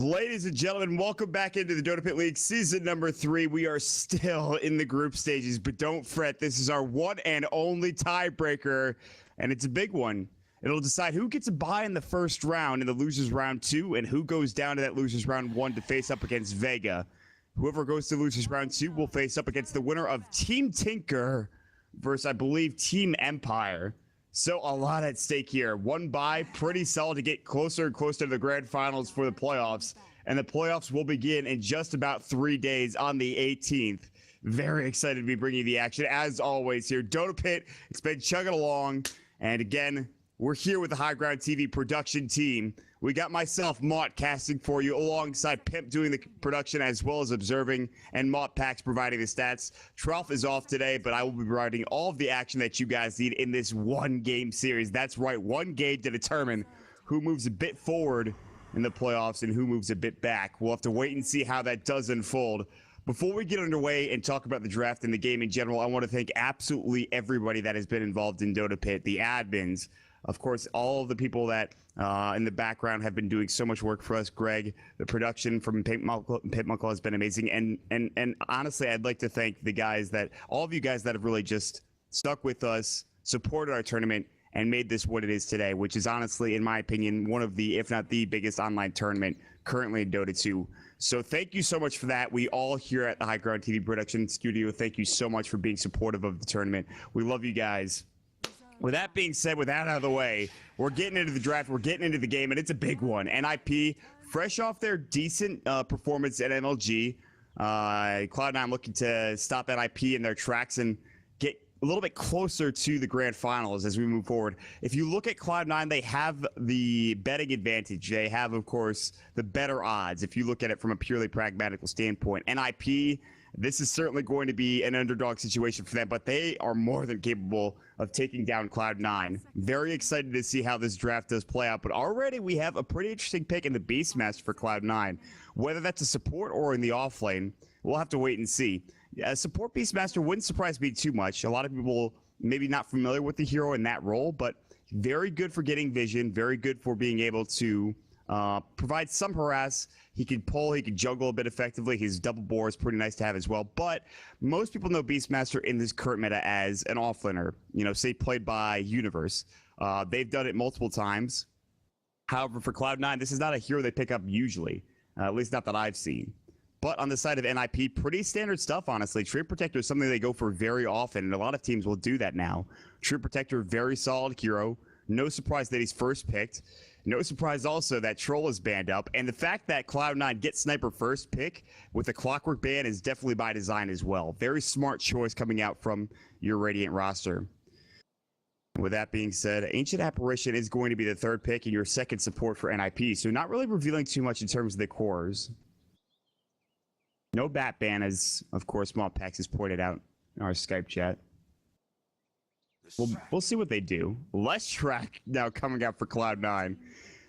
Ladies and gentlemen, welcome back into the Dota Pit League season number 3. We are still in the group stages, but don't fret. This is our one and only tiebreaker, and it's a big one. It'll decide who gets a bye in the first round in the losers round 2 and who goes down to that losers round 1 to face up against Vega. Whoever goes to losers round 2 will face up against the winner of Team Tinker versus, I believe, Team Empire. So a lot at stake here. One bye, pretty solid to get closer and closer to the grand finals for the playoffs. And the playoffs will begin in just about 3 days on the 18th. Very excited to be bringing you the action. As always here, Dota Pit, it's been chugging along. And again, we're here with the High Ground TV production team. We got myself, Mott, casting for you, alongside Pimp doing the production as well as observing, and Mott Packs providing the stats. Trough is off today, but I will be providing all of the action that you guys need in this one-game series. That's right, one game to determine who moves a bit forward in the playoffs and who moves a bit back. We'll have to wait and see how that does unfold. Before we get underway and talk about the draft and the game in general, I want to thank absolutely everybody that has been involved in Dota Pit, the admins, of course, all of the people that in the background have been doing so much work for us. Greg, the production from Pimp Muckle has been amazing. And honestly, I'd like to thank the guys that, all of you guys that have really just stuck with us, supported our tournament, and made this what it is today, which is honestly, in my opinion, one of the, if not the biggest online tournament currently in Dota 2. So thank you so much for that. We all here at the High Ground TV production studio, thank you so much for being supportive of the tournament. We love you guys. With that being said, with that out of the way, we're getting into the draft, we're getting into the game, and it's a big one. NiP, fresh off their decent performance at MLG, Cloud9 looking to stop NiP in their tracks and get a little bit closer to the grand finals as we move forward. If you look at Cloud9, they have the betting advantage. They have, of course, the better odds if you look at it from a purely pragmatical standpoint. NiP, this is certainly going to be an underdog situation for them, but they are more than capable of taking down Cloud9. Very excited to see how this draft does play out, but already we have a pretty interesting pick in the Beastmaster for Cloud9. Whether that's a support or in the off lane, we'll have to wait and see. Support Beastmaster wouldn't surprise me too much. A lot of people maybe not familiar with the hero in that role, but very good for getting vision, very good for being able to provide some harass. He can pull, he can juggle a bit effectively. His double bore is pretty nice to have as well. But most people know Beastmaster in this current meta as an offlaner, you know, say played by Universe. They've done it multiple times. However, for Cloud9, this is not a hero they pick up usually, at least not that I've seen. But on the side of NiP, pretty standard stuff, honestly. Tree Protector is something they go for very often, and a lot of teams will do that now. Tree Protector, very solid hero. No surprise that he's first picked. No surprise also that Troll is banned up, and the fact that Cloud9 gets Sniper first pick with a Clockwork ban is definitely by design as well. Very smart choice coming out from your Radiant roster. With that being said, Ancient Apparition is going to be the third pick and your second support for NiP, so not really revealing too much in terms of the cores. No bat ban, as of course Mopax has pointed out in our Skype chat. We'll see what they do. Less track now coming out for Cloud9.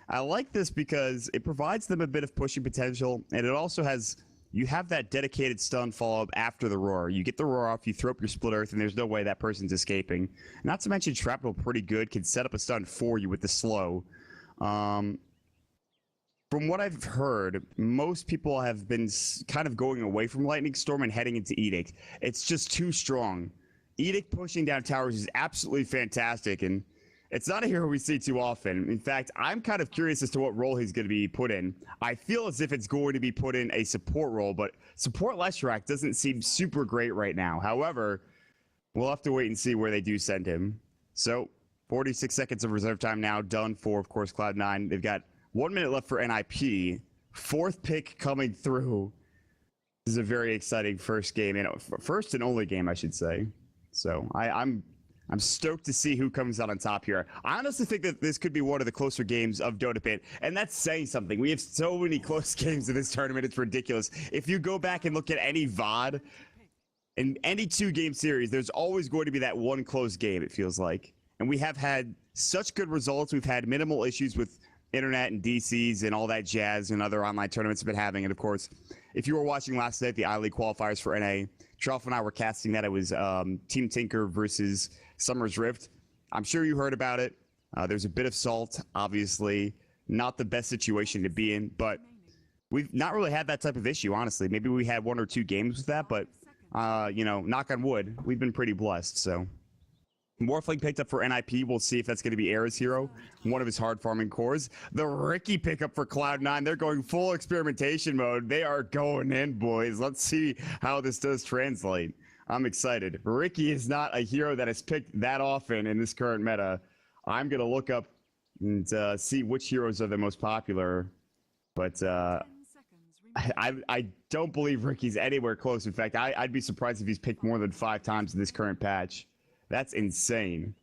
I like this because it provides them a bit of pushing potential, and it also has, you have that dedicated stun follow-up after the roar. You get the roar off, you throw up your split earth, and there's no way that person's escaping. Not to mention Shrapnel, pretty good, can set up a stun for you with the slow. From what I've heard, most people have been kind of going away from Lightning Storm and heading into Edict. It's just too strong. Edict pushing down towers is absolutely fantastic, and it's not a hero we see too often. In fact, I'm kind of curious as to what role he's going to be put in. I feel as if it's going to be put in a support role, but support Leshrac doesn't seem super great right now. However, we'll have to wait and see where they do send him. So, 46 seconds of reserve time now done for, of course, Cloud9. They've got 1 minute left for NiP. Fourth pick coming through. This is a very exciting first game, and first and only game, I should say. So I'm stoked to see who comes out on top here. I honestly think that this could be one of the closer games of Dota Pit, and that's saying something. We have so many close games in this tournament, it's ridiculous. If you go back and look at any VOD, in any 2-game series, there's always going to be that one close game, it feels like. And we have had such good results. We've had minimal issues with internet and DCs and all that jazz and other online tournaments have been having. And of course, if you were watching last night, the I-League qualifiers for NA, Trough and I were casting that. It was Team Tinker versus Summer's Rift. I'm sure you heard about it. There's a bit of salt, obviously. Not the best situation to be in, but We've not really had that type of issue, honestly. Maybe we had 1 or 2 games with that, but, you know, knock on wood, we've been pretty blessed, so. Morphling picked up for NiP. We'll see if that's going to be Era's hero, one of his hard farming cores. The Ricky pickup for Cloud9. They're going full experimentation mode. They are going in, boys. Let's see how this does translate. I'm excited. Ricky is not a hero that is picked that often in this current meta. I'm going to look up and see which heroes are the most popular. But I don't believe Ricky's anywhere close. In fact, I'd be surprised if he's picked more than 5 times in this current patch. That's insane.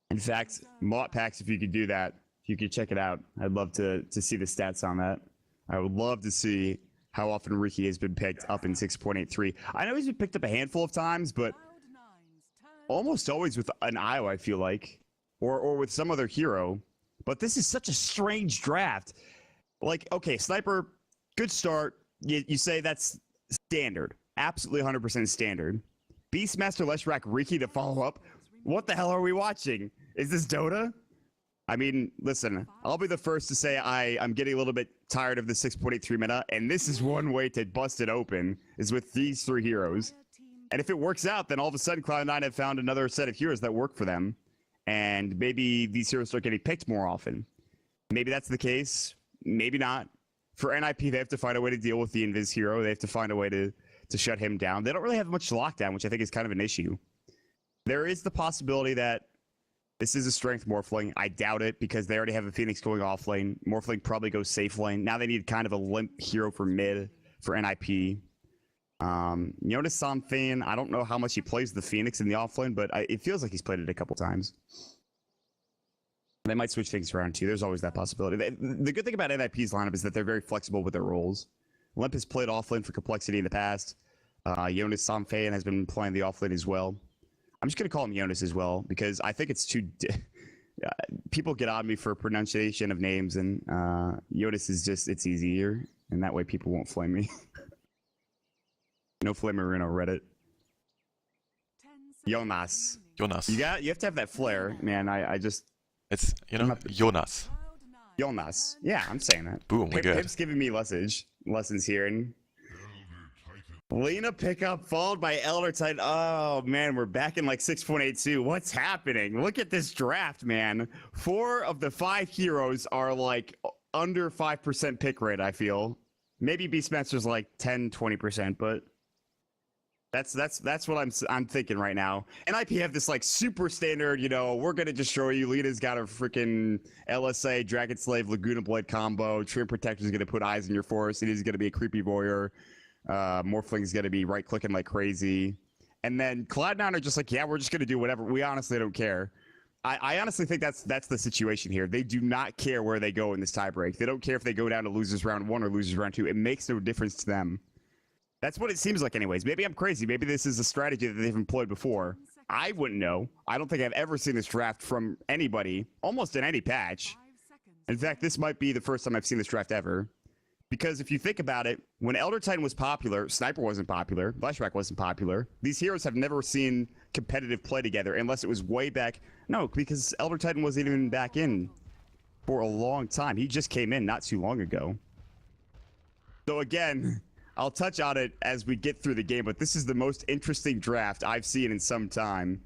In fact, Mott Packs, if you could do that, if you could check it out, I'd love to see the stats on that. I would love to see how often Ricky has been picked up in 6.83. I know he's been picked up a handful of times, but almost always with an IO, I feel like, or with some other hero. But this is such a strange draft. Like, okay, Sniper, good start. You say that's standard, absolutely 100% standard. Beastmaster, Leshrac, Ricky to follow up. What the hell are we watching? Is this Dota? I mean, listen, I'll be the first to say I'm getting a little bit tired of the 6.83 meta, and this is one way to bust it open, is with these 3 heroes. And if it works out, then all of a sudden Cloud9 have found another set of heroes that work for them, and maybe these heroes start getting picked more often. Maybe that's the case, maybe not. For NiP, they have to find a way to deal with the Invis hero. They have to find a way to shut him down. They don't really have much lockdown, which I think is kind of an issue. There is the possibility that this is a strength Morphling. I doubt it because they already have a Phoenix going off lane. Morphling probably goes safe lane. Now they need kind of a limp hero for mid for NiP. Jonas Somfane, I don't know how much he plays the Phoenix in the off lane, but it feels like he's played it a couple times. They might switch things around too. There's always that possibility. The good thing about NiP's lineup is that they're very flexible with their roles. Limp has played offlane for Complexity in the past. Jonas Somfane has been playing the offlane as well. I'm just going to call him Jonas as well because I think it's too... people get on me for pronunciation of names, and Jonas is just... It's easier, and that way people won't flame me. No flamer on Reddit. Jonas. Jonas. You have to have that flair, man. I just... It's, you know, Jonas. Jonas. Yeah, I'm saying that. Boom, we're good. Pip's giving me lessons here. And Lena pickup followed by Elder Titan. Oh, man, we're back in like 6.82. What's happening? Look at this draft, man. 4 of the 5 heroes are like under 5% pick rate, I feel. Maybe Beastmaster's like 10, 20%, but that's what I'm thinking right now. And NiP have this like super standard, you know, we're gonna destroy you. Lena's got a freaking LSA Dragon Slave Laguna Blade combo. Treant Protector's gonna put eyes in your forest. It is gonna be a creepy warrior. Morphling's gonna be right clicking like crazy. And then Cloud9 are just like, yeah, we're just gonna do whatever. We honestly don't care. I honestly think that's the situation here. They do not care where they go in this tiebreak. They don't care if they go down to losers round 1 or losers round 2. It makes no difference to them. That's what it seems like anyways. Maybe I'm crazy. Maybe this is a strategy that they've employed before. I wouldn't know. I don't think I've ever seen this draft from anybody, almost in any patch. In fact, this might be the first time I've seen this draft ever. Because if you think about it, when Elder Titan was popular, Sniper wasn't popular, Leshrac wasn't popular. These heroes have never seen competitive play together unless it was way back. No, because Elder Titan wasn't even back in for a long time. He just came in not too long ago. So again... I'll touch on it as we get through the game, but this is the most interesting draft I've seen in some time.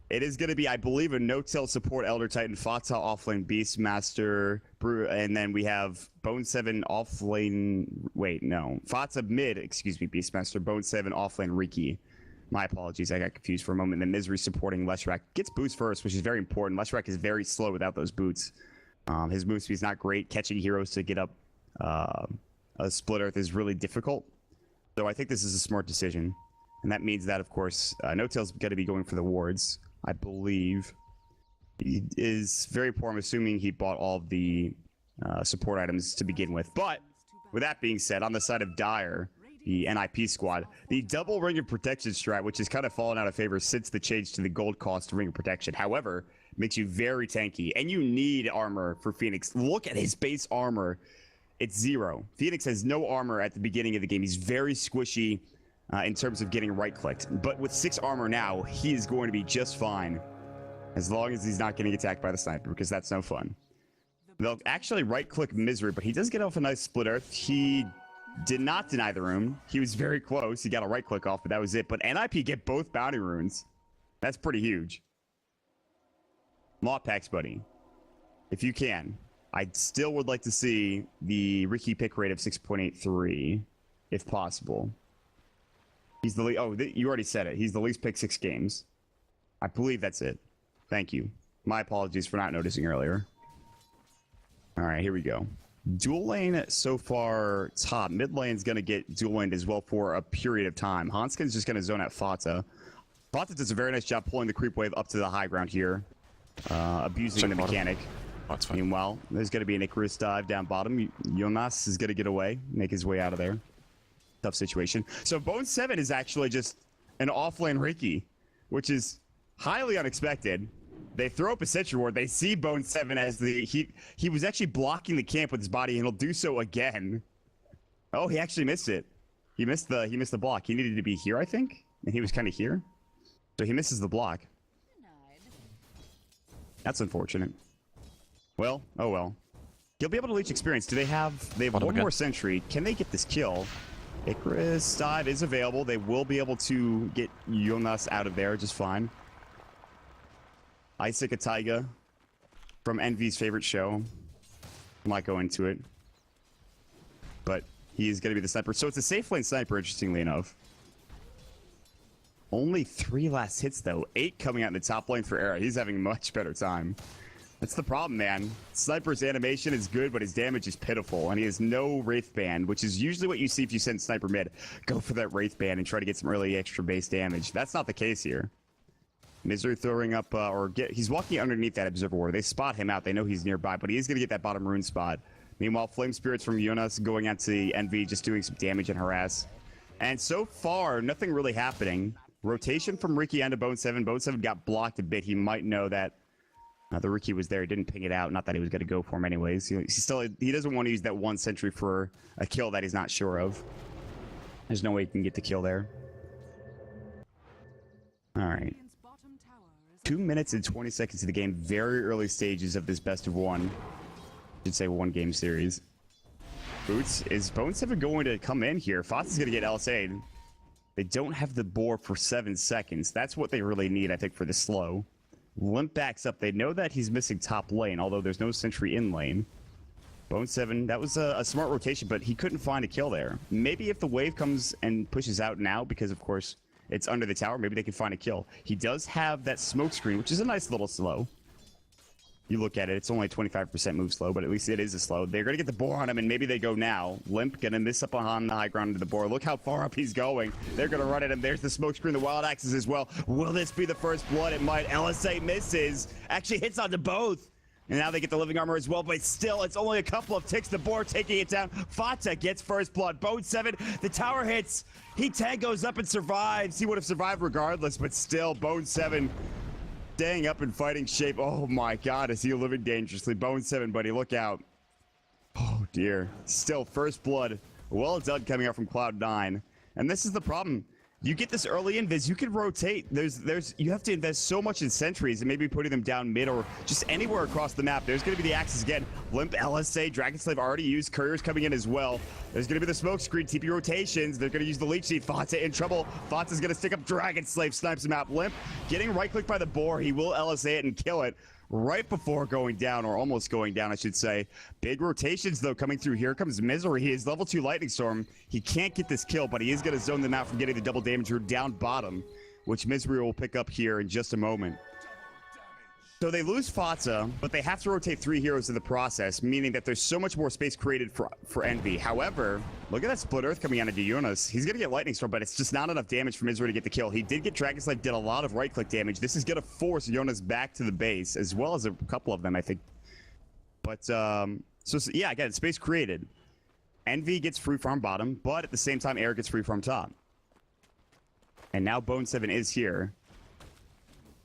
It is going to be, I believe, a no-tail support Elder Titan, Fata offlane Beastmaster, and then we have Bo1 offlane, wait, no. Fata mid, excuse me, Beastmaster, Bo1 offlane Riki. My apologies, I got confused for a moment. Then Misery supporting Leshrac. Gets boots first, which is very important. Leshrac is very slow without those boots. His move speed is not great. Catching heroes to get up a split earth is really difficult. So I think this is a smart decision. And that means that, of course, No-Tail's going to be going for the wards, I believe. He is very poor. I'm assuming he bought all of the support items to begin with. But with that being said, on the side of Dire, the NiP squad, the double Ring of Protection strat, which has kind of fallen out of favor since the change to the gold cost Ring of Protection. However, makes you very tanky. And you need armor for Phoenix. Look at his base armor. It's 0. Phoenix has no armor at the beginning of the game. He's very squishy in terms of getting right-clicked. But with 6 armor now, he is going to be just fine. As long as he's not getting attacked by the sniper, because that's no fun. They'll actually right-click Misery, but he does get off a nice split earth. He did not deny the rune. He was very close. He got a right-click off, but that was it. But NiP get both bounty runes. That's pretty huge. Maw packs, buddy. If you can. I still would like to see the Ricky pick rate of 6.83, if possible. He's the least... Oh, you already said it. He's the least picked 6 games. I believe that's it. Thank you. My apologies for not noticing earlier. All right, here we go. Dual lane so far top. Mid lane's going to get dual laned as well for a period of time. Hanskin's just going to zone out Fata. Fata does a very nice job pulling the creep wave up to the high ground here. Abusing the mechanic. That's fine. Meanwhile, there's going to be an Icarus dive down bottom. Jonas is going to get away, make his way out of there. Tough situation. So Bo1 is actually just an off-lane Ricky, which is highly unexpected. They throw up a Sentry Ward. They see Bo1 as the... He was actually blocking the camp with his body, and he'll do so again. Oh, he actually missed it. He missed the block. He needed to be here, I think, and he was kind of here. So he misses the block. That's unfortunate. Well, oh well. He'll be able to leech experience. They have one more sentry. Can they get this kill? Icarus dive is available. They will be able to get Jonas out of there just fine. Isaac a Taiga from Envy's favorite show. I might go into it. But he is going to be the sniper. So it's a safe lane sniper, interestingly enough. Only 3 last hits, though. 8 coming out in the top lane for Era. He's having a much better time. That's the problem, man. Sniper's animation is good, but his damage is pitiful, and he has no Wraith Band, which is usually what you see if you send Sniper mid. Go for that Wraith Band and try to get some early extra base damage. That's not the case here. Misery throwing up, he's walking underneath that Observer Ward. They spot him out. They know he's nearby, but he is going to get that bottom rune spot. Meanwhile, Flame Spirits from Jonas going out to the Envy, just doing some damage and harass. And so far, nothing really happening. Rotation from Ricky onto Bo1. Bo1 got blocked a bit. He might know that the Ricky was there. He didn't ping it out. Not that he was going to go for him anyways. He doesn't want to use that one sentry for a kill that he's not sure of. There's no way he can get the kill there. All right. 2 minutes and 20 seconds of the game. Very early stages of this best of one. I should say 1 game series. Boots, is Bo1 going to come in here? Foss going to get LSA'd. They don't have the boar for 7 seconds. That's what they really need, I think, for the slow. Limp backs up. They know that he's missing top lane, although there's no sentry in lane. Bo1, that was a smart rotation, but he couldn't find a kill there. Maybe if the wave comes and pushes out now, because, of course, it's under the tower, maybe they can find a kill. He does have that smoke screen, which is a nice little slow. You look at it, it's only 25% move slow, but at least it is a slow. They're going to get the boar on him, and maybe they go now. Limp going to miss up on the high ground into the boar. Look how far up he's going. They're going to run at him. There's the smoke screen, the wild axes as well. Will this be the first blood? It might. LSA misses. Actually hits onto both. And now they get the living armor as well, but still, it's only a couple of ticks. The boar taking it down. Fata gets first blood. Bo1, the tower hits. He tangos up and survives. He would have survived regardless, but still, Bo1 staying up in fighting shape. Oh my god, is he living dangerously? Bo1, buddy, look out. Oh dear. Still, first blood. Well done coming out from Cloud9. And this is the problem. You get this early invis, you can rotate. You have to invest so much in sentries and maybe putting them down mid or just anywhere across the map. There's going to be the axes again. Limp, LSA, Dragon Slave already used. Courier's coming in as well. There's going to be the smoke screen, TP rotations. They're going to use the leech seed. Fata in trouble. Fata's going to stick up Dragon Slave, snipes him out. Limp getting right click by the boar. He will LSA it and kill it right before going down, or almost going down, I should say. Big rotations, though, coming through. Here comes Misery. He is level 2 Lightning Storm. He can't get this kill, but he is going to zone them out from getting the double damage down bottom, which Misery will pick up here in just a moment. So they lose Fata, but they have to rotate 3 heroes in the process, meaning that there's so much more space created for Envy. However, look at that split earth coming out of Jonas. He's going to get Lightning Storm, but it's just not enough damage for Misery to get the kill. He did get Dragon Slave, did a lot of right-click damage. This is going to force Jonas back to the base, as well as a couple of them, I think. But, yeah, again, space created. Envy gets free farm bottom, but at the same time, Air gets free farm top. And now Bo1 is here.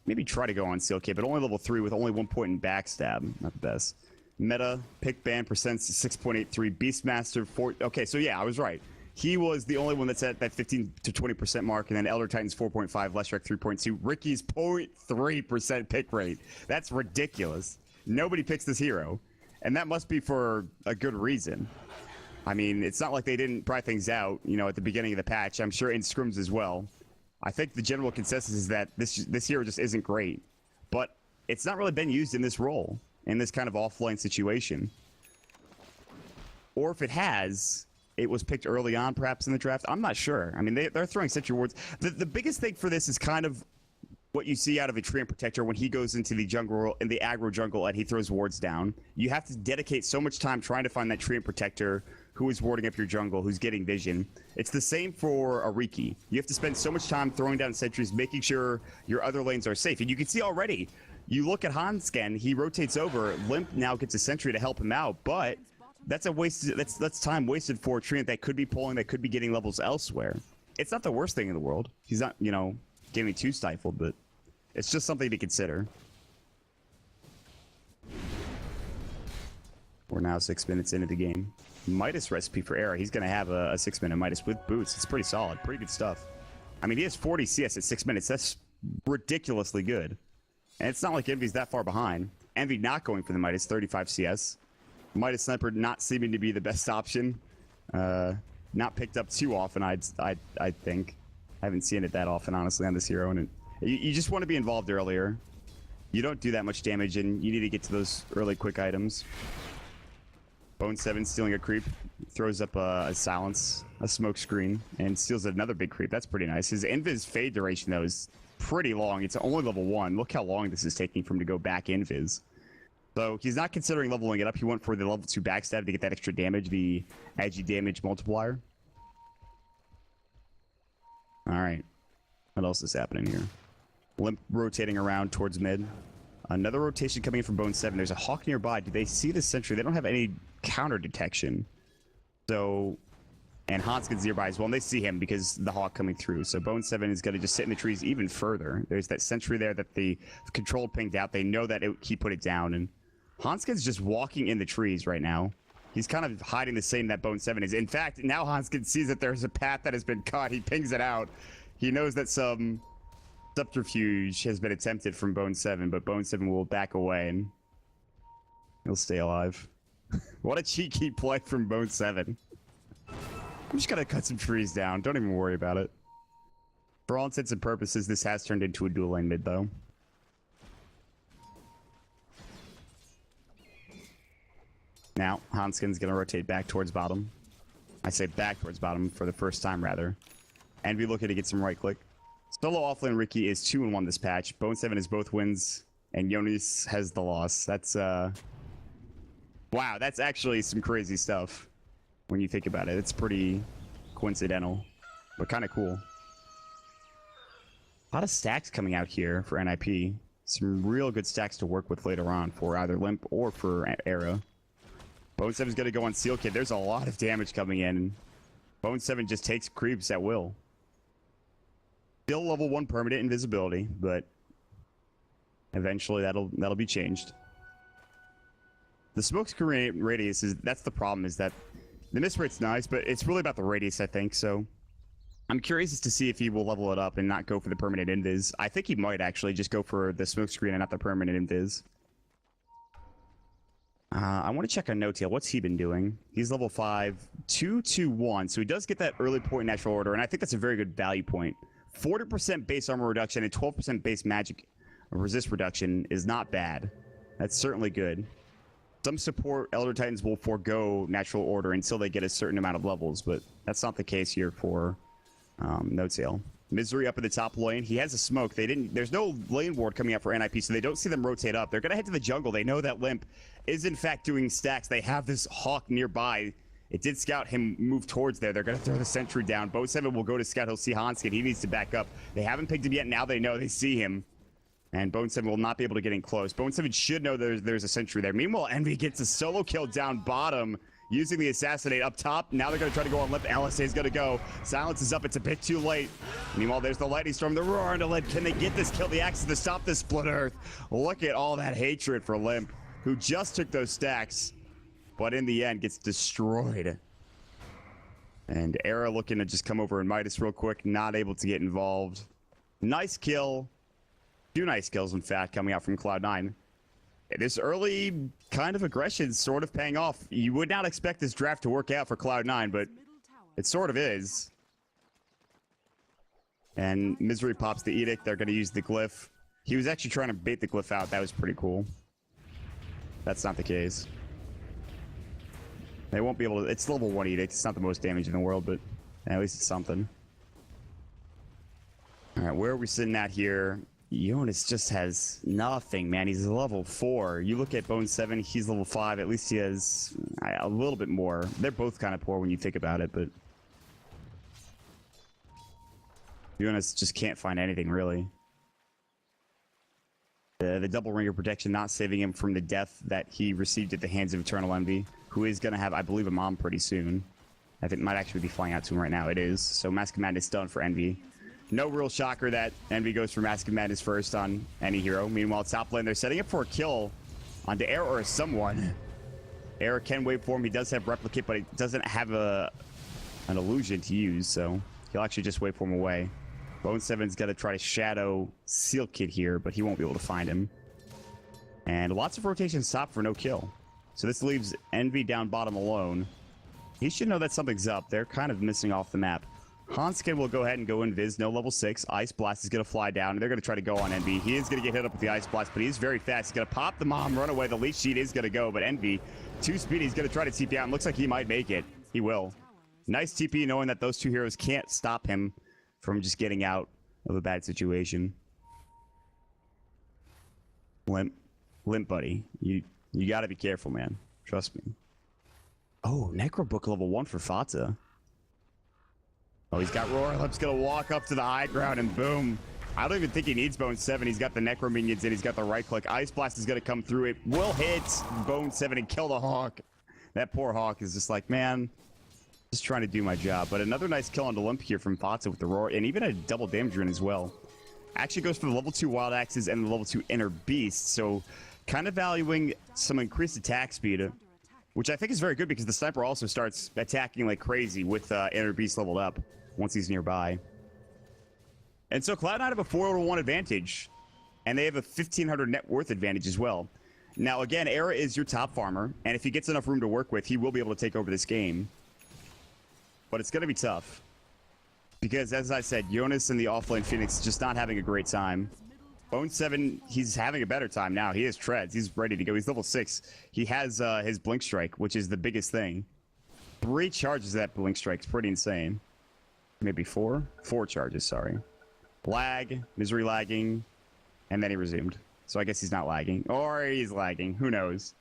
Maybe try to go on CLK, but only level 3 with only 1 point in backstab. Not the best. Meta, pick ban, percents 6.83. Beastmaster, 4. Okay, so yeah, I was right. He was the only one that's at that 15 to 20% mark, and then Elder Titan's 4.5, Leshrac 3.2. Ricky's 0.3% pick rate. That's ridiculous. Nobody picks this hero. And that must be for a good reason. I mean, it's not like they didn't try things out, you know, at the beginning of the patch. I'm sure in scrims as well. I think the general consensus is that this hero just isn't great. But it's not really been used in this role, in this kind of offline situation. Or if it has, it was picked early on, perhaps in the draft. I'm not sure. I mean, they're throwing Sentry wards. The biggest thing for this is kind of what you see out of a Treant Protector when he goes into the jungle, in the aggro jungle, and he throws wards down. You have to dedicate so much time trying to find that Treant Protector who is warding up your jungle, who's getting vision. It's the same for a Riki. You have to spend so much time throwing down sentries, making sure your other lanes are safe. And you can see already, you look at Hansken, he rotates over. Limp now gets a sentry to help him out, but that's a waste. That's time wasted for a Treant that could be pulling, that could be getting levels elsewhere. It's not the worst thing in the world. He's not, you know, getting too stifled, but it's just something to consider. We're now 6 minutes into the game. Midas recipe for Era. He's going to have a 6-minute Midas with boots. It's pretty solid. Pretty good stuff. I mean, he has 40 CS at 6 minutes. That's ridiculously good. And it's not like Envy's that far behind. Envy not going for the Midas, 35 CS. Midas Sniper not seeming to be the best option. Not picked up too often, I'd think. I haven't seen it that often, honestly, on this hero. And you just want to be involved earlier. You don't do that much damage, and you need to get to those early quick items. Bo1 stealing a creep, throws up a silence, a smoke screen, and steals another big creep. That's pretty nice. His invis fade duration, though, is pretty long. It's only level 1. Look how long this is taking for him to go back invis. So he's not considering leveling it up. He went for the level 2 backstab to get that extra damage, the edgy damage multiplier. All right. What else is happening here? Limp rotating around towards mid. Another rotation coming in from Bo1. There's a Hawk nearby. Do they see the sentry? They don't have any counter detection. So, and Hansken's nearby as well, and they see him because the Hawk coming through. So Bo1 is going to just sit in the trees even further. There's that sentry there that the control pinged out. They know that he put it down, and Hansken's just walking in the trees right now. He's kind of hiding the same that Bo1 is. In fact, now Hansken sees that there's a path that has been cut. He pings it out. He knows that some subterfuge has been attempted from Bo1, but Bo1 will back away and he'll stay alive. What a cheeky play from Bo1. I'm just gonna cut some trees down. Don't even worry about it. For all intents and purposes, this has turned into a dual lane mid, though. Now, Hansken's gonna rotate back towards bottom. I say back towards bottom for the first time, rather. And we looking to get some right click. Solo offlane Riki is 2-1 this patch. Bo1 is both wins, and Jonas has the loss. That's, wow, that's actually some crazy stuff when you think about it. It's pretty coincidental, but kind of cool. A lot of stacks coming out here for NiP. Some real good stacks to work with later on for either Limp or for Era. Bo1 is going to go on Seal Kid. There's a lot of damage coming in. Bo1 just takes creeps at will. Still level 1 permanent invisibility, but eventually that'll be changed. The smoke screen radius that's the problem, is that the miss rate's nice, but it's really about the radius, I think. So I'm curious as to see if he will level it up and not go for the permanent invis. I think he might actually just go for the smoke screen and not the permanent invis. I want to check on No-Tail. What's he been doing? He's level 5, 2-2-1, so he does get that early point natural order, and I think that's a very good value point. 40% base armor reduction and 12% base magic resist reduction is not bad. That's certainly good. Some support Elder Titans will forego natural order until they get a certain amount of levels, but that's not the case here for No-Tail. Misery up in the top lane. He has a smoke. There's no lane ward coming out for NiP, so they don't see them rotate up. They're going to head to the jungle. They know that Limp is in fact doing stacks. They have this Hawk nearby. It did scout him move towards there. They're going to throw the sentry down. Bo1 will go to scout. He'll see Hansken. He needs to back up. They haven't picked him yet. Now they know. They see him. And Bo1 will not be able to get in close. Bo1 should know there's a sentry there. Meanwhile, Envy gets a solo kill down bottom using the assassinate up top. Now they're going to try to go on Limp. LSA is going to go. Silence is up. It's a bit too late. Meanwhile, there's the lightning storm. The roar into Limp. Can they get this kill? The axis to stop this split earth. Look at all that hatred for Limp, who just took those stacks, but in the end gets destroyed. And Era looking to just come over and Midas real quick, not able to get involved. Nice kill. 2 nice kills, in fact, coming out from Cloud9. this early kind of aggression sort of paying off. You would not expect this draft to work out for Cloud9, but it sort of is. And Misery pops the Edict. They're going to use the Glyph. He was actually trying to bait the Glyph out. That was pretty cool. That's not the case. They won't be able to... It's level 1 Edict. It's not the most damage in the world, but at least it's something. Alright, where are we sitting at here? Jonas just has nothing, man. He's level 4. You look at Bo1, he's level 5. At least he has a little bit more. They're both kind of poor when you think about it, but... Jonas just can't find anything, really. The double ringer protection not saving him from the death that he received at the hands of Eternal Envy, who is going to have, I believe, a mom pretty soon. I think it might actually be flying out to him right now. It is. So Mask of Madness done for Envy. No real shocker that Envy goes for Mask of Madness first on any hero. Meanwhile, top lane, they're setting up for a kill onto Air or someone. Air can wait for him. He does have Replicate, but he doesn't have an illusion to use, so he'll actually just wait for him away. Bo1's got to try to shadow Seal Kid here, but he won't be able to find him. And lots of rotations stop for no kill. So this leaves Envy down bottom alone. He should know that something's up. They're kind of missing off the map. Hanskin will go ahead and go invis, no level 6. Ice Blast is going to fly down, and they're going to try to go on Envy. He is going to get hit up with the Ice Blast, but he's very fast. He's going to pop the mom, run away. The leash sheet is going to go, but Envy, 2 speed, he's going to try to TP out, and looks like he might make it. He will. Nice TP, knowing that those 2 heroes can't stop him from just getting out of a bad situation. Limp, buddy. You got to be careful, man. Trust me. Oh, Necrobook level 1 for Fata. Oh, he's got Roar Lips gonna walk up to the high ground and boom. I don't even think he needs Bo1. He's got the Necro minions in. He's got the right click. Ice Blast is gonna come through. It will hit Bo1 and kill the Hawk. That poor Hawk is just like, man, just trying to do my job. But another nice kill on the Limp here from Fata with the Roar, and even a double damage run as well. Actually goes for the level 2 Wild Axes and the level 2 Inner Beast. So kind of valuing some increased attack speed, which I think is very good because the sniper also starts attacking like crazy with Inner Beast leveled up once he's nearby. And so Cloud9 have a 4-1 advantage, and they have a 1,500 net worth advantage as well. Now again, Era is your top farmer, and if he gets enough room to work with, he will be able to take over this game. But it's going to be tough. Because as I said, Jonas and the offlane Phoenix just not having a great time. Bo1, he's having a better time now. He has treads. He's ready to go. He's level 6. He has his Blink Strike, which is the biggest thing. 3 charges of that Blink Strike is pretty insane. Maybe 4? 4 charges, sorry. Lag, Misery lagging, and then he resumed. So I guess he's not lagging. Or he's lagging. Who knows?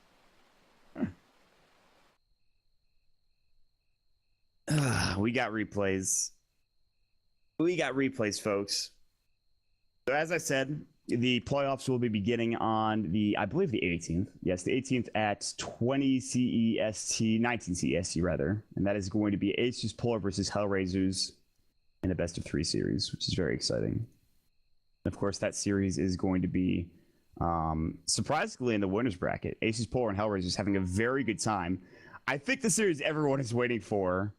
We got replays. We got replays, folks. So as I said, the playoffs will be beginning on the, I believe the 18th. Yes, the 18th at 20 CEST, 19 CEST rather. And that is going to be Asus Polar versus Hellraisers in a best of 3 series, which is very exciting. And of course, that series is going to be surprisingly in the winners bracket. Asus Polar and Hellraisers having a very good time. I think the series everyone is waiting for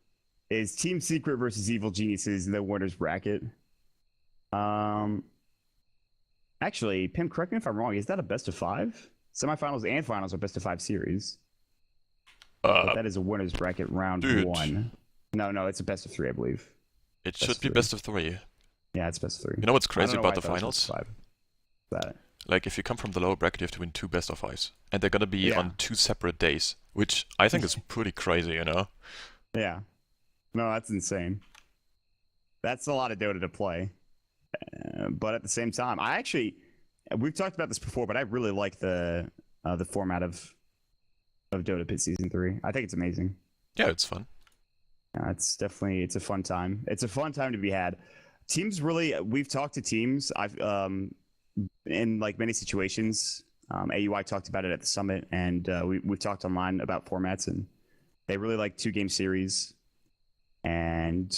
is Team Secret versus Evil Geniuses in the winners bracket. Actually, Pim, correct me if I'm wrong. Is that a best of 5? Semifinals and finals are best of 5 series. But that is a winners bracket round 1. No, it's a best of 3, I believe. It should be best of 3. Yeah, it's best of 3. You know what's crazy about the finals? That. Like, if you come from the lower bracket, you have to win 2 best of 5s. And they're gonna be on 2 separate days, which I think is pretty crazy, you know? Yeah. No, that's insane. That's a lot of Dota to play. But at the same time, we've talked about this before, but I really like the format of Dota Pit Season 3. I think it's amazing. Yeah, it's fun. It's a fun time. It's a fun time to be had. Teams really, we've talked to teams. I've in like many situations. AUI talked about it at the summit, and we've talked online about formats, and they really like 2-game series, and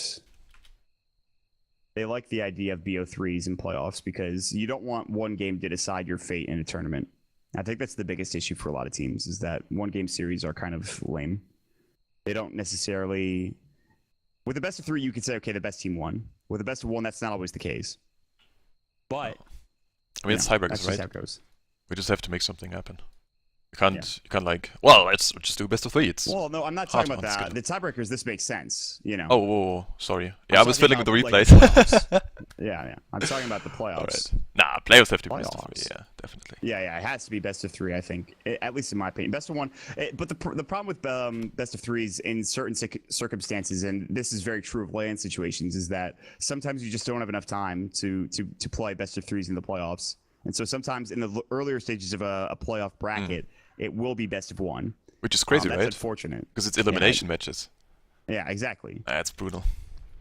they like the idea of BO3s in playoffs because you don't want one game to decide your fate in a tournament. I think that's the biggest issue for a lot of teams, is that 1-game series are kind of lame. They don't necessarily... With the best of 3, you could say, okay, the best team won. With the best of 1, that's not always the case. But... I mean, it's tiebreakers, right? How it goes. We just have to make something happen. You can't like, well, let's just do best of 3. It's Well, no, I'm not hard talking about on that. schedule. The tiebreakers, this makes sense, you know. Oh, whoa, sorry. I'm Yeah, I was talking fiddling with the about, replays. like, yeah. I'm talking about the playoffs. Alright. Nah, playoffs have to be best of 3, Playoffs. yeah, definitely. Yeah, it has to be best of 3, I think, at least in my opinion. Best of 1, but the problem with best of 3s in certain circumstances, and this is very true of LAN situations, is that sometimes you just don't have enough time to play best of 3s in the playoffs. And so sometimes in the earlier stages of a playoff bracket, it will be best of 1. Which is crazy, that's right? Unfortunate. Because it's elimination matches. Yeah, exactly. That's brutal.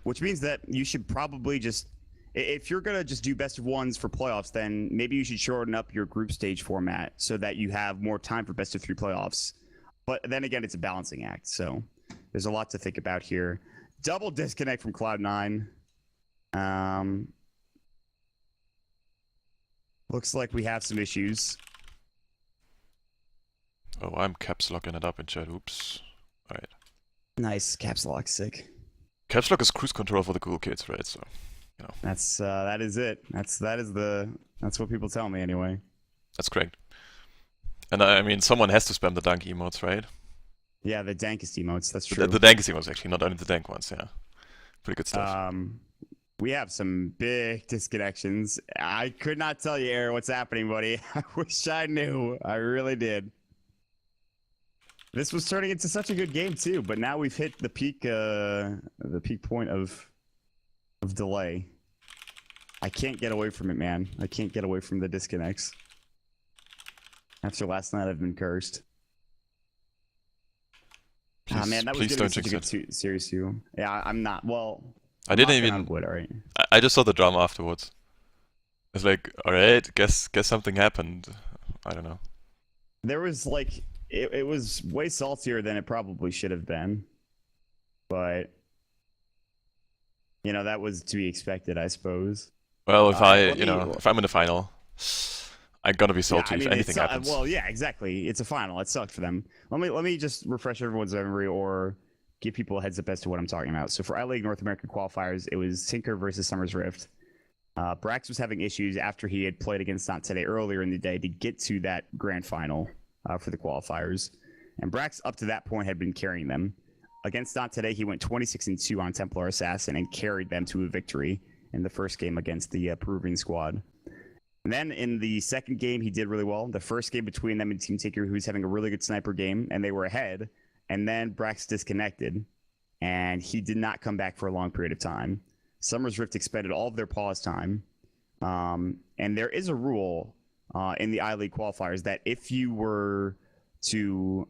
Which means that you should probably just, if you're going to just do best of 1s for playoffs, then maybe you should shorten up your group stage format so that you have more time for best of 3 playoffs. But then again, it's a balancing act. So there's a lot to think about here. Double disconnect from Cloud9. Looks like we have some issues. Oh, I'm caps locking it up in chat. Oops. Alright. Nice. Caps lock, sick. Caps lock is cruise control for the cool kids, right? So, you know. That is it. That's what people tell me anyway. That's correct. And I mean, someone has to spam the dank emotes, right? Yeah, the dankest emotes. That's true. The dankest emotes, actually, not only the dank ones. Yeah, pretty good stuff. We have some big disconnections. I could not tell you, Aaron, what's happening, buddy. I wish I knew. I really did. This was turning into such a good game too, but now we've hit the peak point of delay. I can't get away from it, man. I can't get away from the disconnects. After last night, I've been cursed. Please, man, that was please gonna don't be such a good series too. Yeah, I'm not. Well, I didn't even. Wood, all right. I just saw the drama afterwards. It's like, all right, guess something happened. I don't know. There was like, it was way saltier than it probably should have been, but you know that was to be expected, I suppose. Well, if if I'm in the final, I'm gonna be salty if anything happens. Well, yeah, exactly. It's a final. It sucked for them. Let me just refresh everyone's memory or give people a heads up as to what I'm talking about. So for I-League North American qualifiers, it was Tinker versus Summer's Rift. Brax was having issues after he had played against Not Today earlier in the day to get to that grand final for the qualifiers. And Brax, up to that point, had been carrying them. Against Not Today, he went 26-2 on Templar Assassin and carried them to a victory in the first game against the Peruvian squad. And then in the second game, he did really well. The first game between them and Team Tinker, who was having a really good sniper game, and they were ahead. And then Brax disconnected, and he did not come back for a long period of time. Summer's Rift expended all of their pause time. And there is a rule in the I-League qualifiers that if you were to...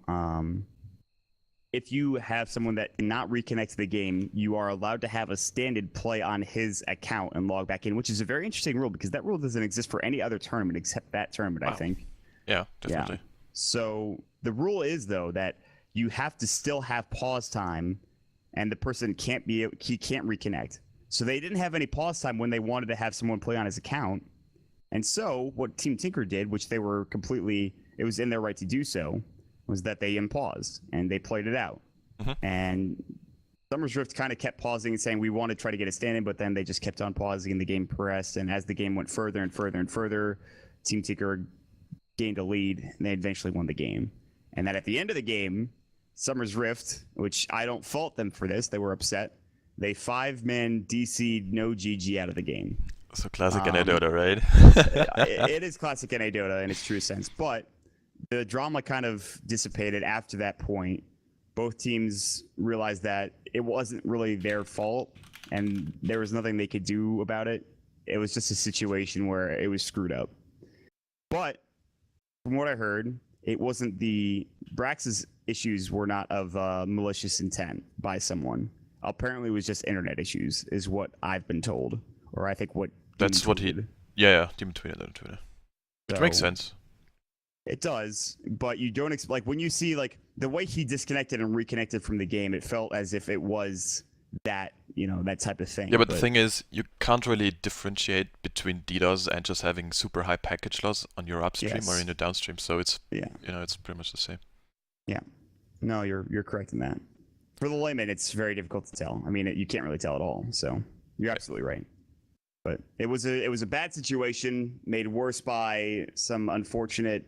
if you have someone that cannot reconnect to the game, you are allowed to have a stand-in play on his account and log back in, which is a very interesting rule because that rule doesn't exist for any other tournament except that tournament, wow. I think. Yeah, definitely. Yeah. So the rule is, though, that you have to still have pause time and the person can't reconnect. So they didn't have any pause time when they wanted to have someone play on his account. And so what Team Tinker did, which they were completely, it was in their right to do so, was that they unpaused and they played it out. And Summer's Rift kind of kept pausing and saying, we want to try to get a stand-in, but then they just kept on pausing and the game progressed. And as the game went further and further and further, Team Tinker gained a lead and they eventually won the game. And then at the end of the game, Summer's Rift, which I don't fault them for this, they were upset. They 5-man DC'd no GG out of the game. So classic NA Dota, right? It is classic NA Dota in its true sense, but the drama kind of dissipated after that point. Both teams realized that it wasn't really their fault and there was nothing they could do about it. It was just a situation where it was screwed up. But from what I heard, it wasn't Brax's issues were not of malicious intent by someone. Apparently it was just internet issues is what I've been told. Or I think what that's what he... Yeah, Demon tweeted on Twitter. Which makes sense. It does, but you don't like when you see like the way he disconnected and reconnected from the game, it felt as if it was that, you know, that type of thing. Yeah, but the thing is, you can't really differentiate between DDoS and just having super high package loss on your upstream or in your downstream. So it's you know, it's pretty much the same. Yeah. No, you're correct in that. For the layman, it's very difficult to tell. I mean, you can't really tell at all. So you're absolutely right. But it was a bad situation made worse by some unfortunate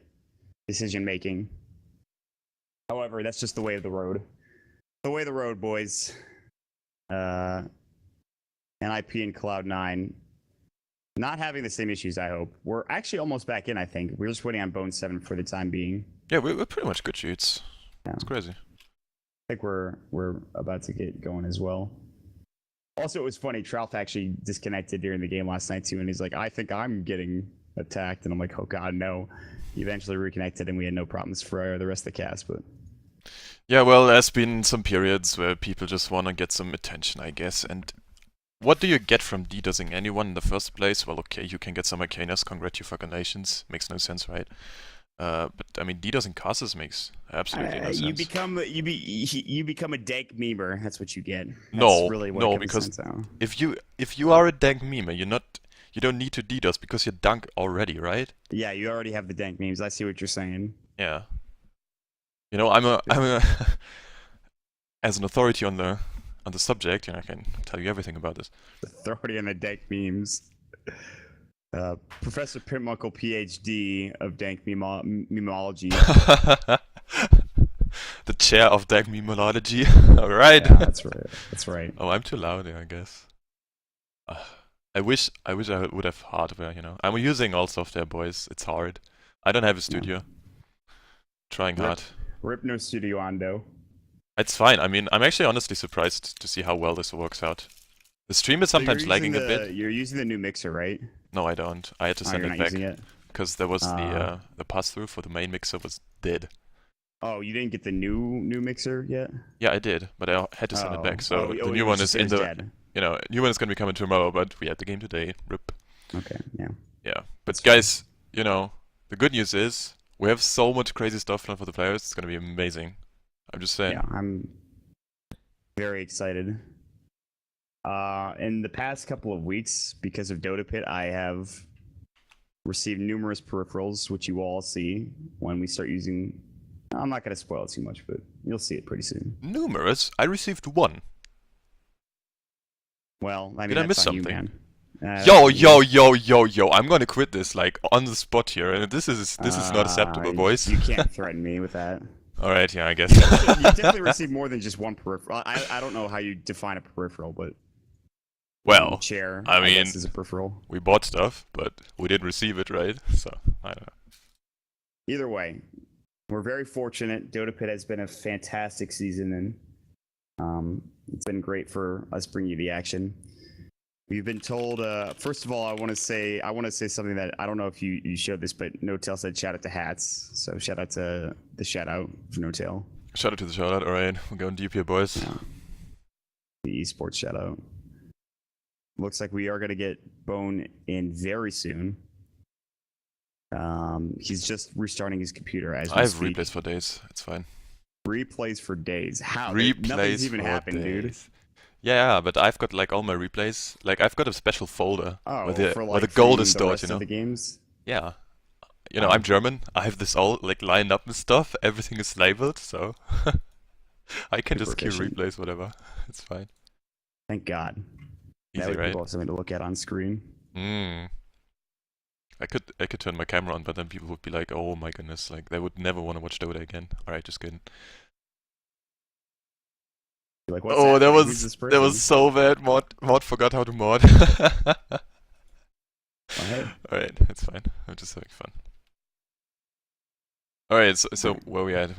decision making, However, that's just the way of the road. The way of the road, boys. NiP and Cloud9 not having the same issues, I hope. We're actually almost back in, I think. We're just waiting on Bo1 for the time being. Yeah, we're pretty much good shoots. Yeah. It's crazy. I think we're about to get going as well. Also, it was funny. Trout actually disconnected during the game last night too, and he's like, "I think I'm getting attacked," and I'm like, "Oh God, no!" He eventually reconnected, and we had no problems for the rest of the cast. But yeah, well, there's been some periods where people just want to get some attention, I guess. And what do you get from DDoSing anyone in the first place? Well, okay, you can get some Arcanas. Congratulations. Makes no sense, right? But I mean, DDoSing causes makes absolutely no sense. You become a dank memer. That's what you get. That's no, really what no, because if you are a dank memer, you don't need to DDoS because you're dank already, right? Yeah, you already have the dank memes. I see what you're saying. Yeah. You know, I'm a as an authority on the subject, you know, I can tell you everything about this. Authority on the dank memes. Professor Pimuckle, PhD of dank memology. The chair of dank memology. All right. Yeah, that's right. That's right. Oh, I'm too loud here, I guess. I wish I would have hardware. You know, I'm using all software, boys. It's hard. I don't have a studio. Trying hard. Rip no studio Ando. It's fine. I mean, I'm actually honestly surprised to see how well this works out. The stream is sometimes lagging a bit. You're using the new mixer, right? No, I don't. I had to send it back because there was the pass-through for the main mixer was dead. Oh, you didn't get the new mixer yet? Yeah, I did, but I had to send it back. So the new one is in the dead. You know, new one is gonna be coming tomorrow, but we had the game today. Rip. Okay. Yeah. Yeah, but guys, you know, the good news is we have so much crazy stuff now for the players. It's gonna be amazing. I'm just saying. Yeah, I'm very excited. In the past couple of weeks, because of Dota Pit, I have received numerous peripherals, which you all see when we start using. I'm not going to spoil it too much, but you'll see it pretty soon. Numerous? I received one. Well, I mean, did I miss something? You, man. Yo! I'm gonna quit this like on the spot here, and this is not acceptable, boys. You can't threaten me with that. All right, yeah, I guess. You definitely received more than just one peripheral. I don't know how you define a peripheral, but well, chair. I mean, is a peripheral. We bought stuff, but we didn't receive it, right? So I don't know. Either way, we're very fortunate. Dota Pit has been a fantastic season, and it's been great for us bringing you the action. We've been told. First of all, I want to say something that I don't know if you showed this, but No Tail said shout out to hats. So shout out to the shout out for No Tail. Shout out to the shout out. All right, we're going deep here, boys. Yeah. The esports shout out. Looks like we are going to get Bone in very soon. He's just restarting his computer as we I have speak. replays for days. It's fine. Replays for days. How? Replays Nothing's even for happened, days. dude. Yeah, but I've got like all my replays. Like I've got a special folder where the gold is stored. You know. The games. Yeah. You know, I'm German. I have this all like lined up and stuff. Everything is labeled, so I can just queue replays, whatever. It's fine. Thank God. Easy, that would right? People have something to look at on screen. I could turn my camera on, but then people would be like, "Oh my goodness!" Like they would never want to watch Dota again. All right, just kidding. Like, oh, that was so bad. Mod forgot how to mod. Alright, it's fine. I'm just having fun. Alright, so where we at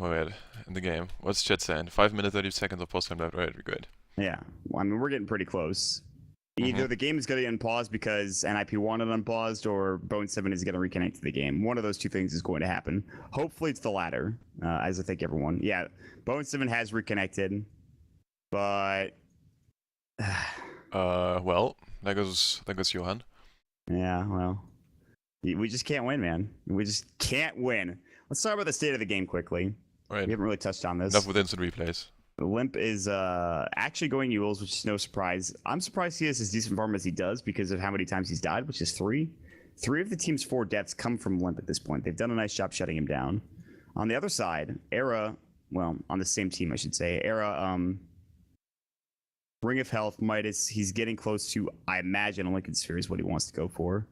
in the game? What's chat saying? 5 minutes 30 seconds of post time left. Right, we're good. Yeah, well, I mean we're getting pretty close. Either the game is going to unpause because NiP wanted unpaused, or Bo1 is going to reconnect to the game. One of those two things is going to happen. Hopefully, it's the latter, as I think everyone. Yeah, Bo1 has reconnected. But well, there goes Johan. Yeah, well, we just can't win, man. We just can't win. Let's talk about the state of the game quickly. Right. We haven't really touched on this. Enough with instant replays. Limp is actually going Yules, which is no surprise. I'm surprised he has as decent farm as he does because of how many times he's died, which is 3. 3 of the team's 4 deaths come from Limp at this point. They've done a nice job shutting him down. On the other side, Era, well, on the same team, I should say, Era, Ring of Health, Midas, he's getting close to, I imagine, a Lincoln Sphere is what he wants to go for.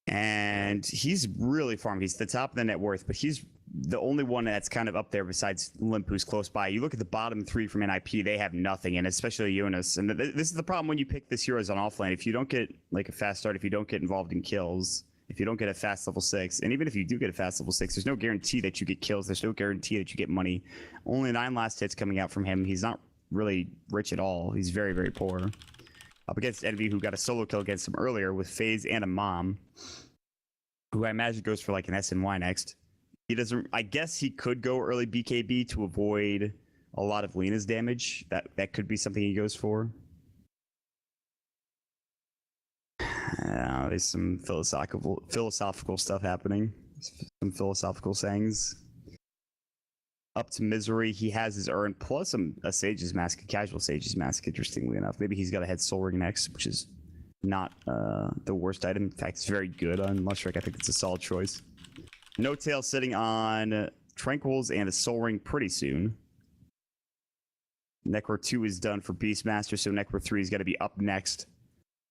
And he's really farmed. He's the top of the net worth, but he's the only one that's kind of up there besides Limp, who's close by. You look at the bottom three from NiP, they have nothing, and especially Jonas. And this is the problem when you pick this heroes on offlane. If you don't get like a fast start, if you don't get involved in kills, if you don't get a fast level 6, and even if you do get a fast level 6, there's no guarantee that you get kills. There's no guarantee that you get money. Only 9 last hits coming out from him. He's not really rich at all. He's very, very poor. Up against Envy, who got a solo kill against him earlier with FaZe and a Mom, who I imagine goes for like an SNY next. He doesn't. I guess he could go early BKB to avoid a lot of Lena's damage. That could be something he goes for. There's some philosophical stuff happening. Some philosophical sayings. Up to Misery, he has his Urn plus a Sage's Mask, a casual Sage's Mask, interestingly enough. Maybe he's got to head Soul Ring next, which is not the worst item. In fact, it's very good on Mushrock. I think it's a solid choice. No Tail sitting on Tranquils and a Soul Ring pretty soon. Necro 2 is done for Beastmaster, so Necro 3 is going to be up next.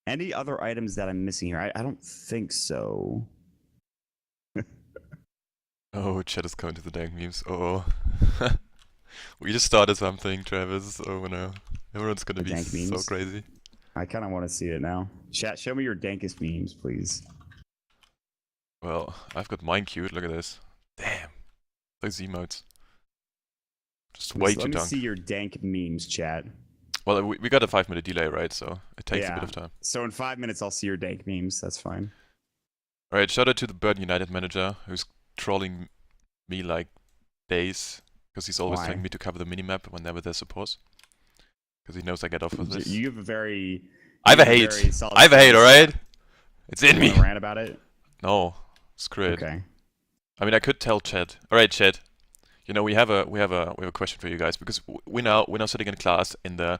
Any other items that I'm missing here? I don't think so. Oh, chat is coming to the dank memes. Oh. We just started something, Travis. Oh no. Everyone's gonna be so crazy. I kind of want to see it now. Chat, show me your dankest memes, please. Well, I've got mine queued. Look at this. Damn. Those emotes. Just way too Let me dunk. see your dank memes, chat. Well, we got a 5-minute delay, right? So it takes a bit of time. So in 5 minutes, I'll see your dank memes. That's fine. Alright, shout out to the Burn United manager who's trolling me like days. Because he's always telling me to cover the minimap whenever there's a pause. Because he knows I get off with this. You have a very... I have a hate. I have a hate, alright? It's in me. Rant about it? No. Screw it. Okay. I mean, I could tell Chad. Alright, Chad. You know, we have a question for you guys, because we're now sitting in class, in the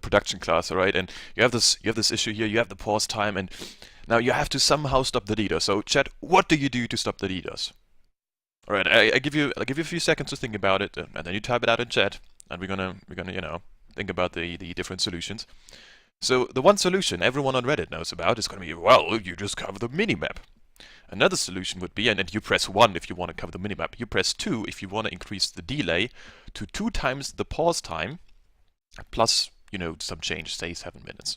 production class, alright? And you have this issue here, you have the pause time, and now you have to somehow stop the DDoS. So Chad, what do you do to stop the DDoS? Alright, I'll give you a few seconds to think about it, and then you type it out in chat, and we're gonna you know, think about the different solutions. So the one solution everyone on Reddit knows about is gonna be, well, you just cover the minimap. Another solution would be, and then you press 1 if you want to cover the minimap, you press 2 if you want to increase the delay to 2 times the pause time, plus, you know, some change, say 7 minutes.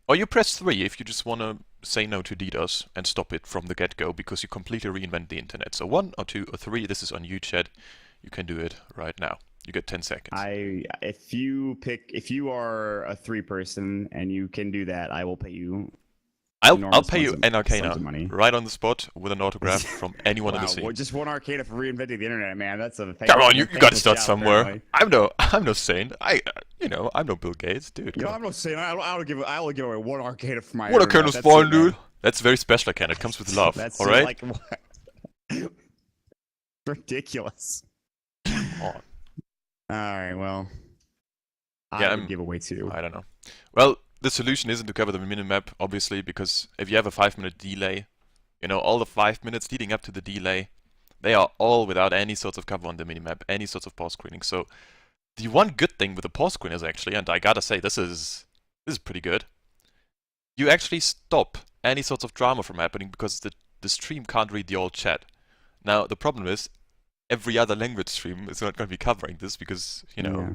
Or you press 3 if you just want to say no to DDoS and stop it from the get-go because you completely reinvent the internet. So 1 or 2 or 3, this is on you, Chad. You can do it right now. You get 10 seconds. If you are a 3 person and you can do that, I will pay you. I'll pay you an Arcana right on the spot with an autograph from anyone in the scene. Well, just 1 Arcana for reinventing the internet, man. That's a thing. Come on, you gotta start somewhere. I'm no saint. I'm no Bill Gates, dude. You know, I'm no saint. I only give away 1 Arcana for my. 1 Arcana spawn, dude. That's very special Arcana. It comes with love. That's all right. Like, what? Ridiculous. Come on. All right. Well. Yeah, I would give away 2. I don't know. Well. The solution isn't to cover the minimap, obviously, because if you have a 5-minute delay, you know, all the 5 minutes leading up to the delay, they are all without any sorts of cover on the minimap, any sorts of pause screening. So the one good thing with the pause screen is actually, and I gotta say, this is pretty good, you actually stop any sorts of drama from happening because the stream can't read the old chat. Now, the problem is, every other language stream is not going to be covering this because, you know... Yeah.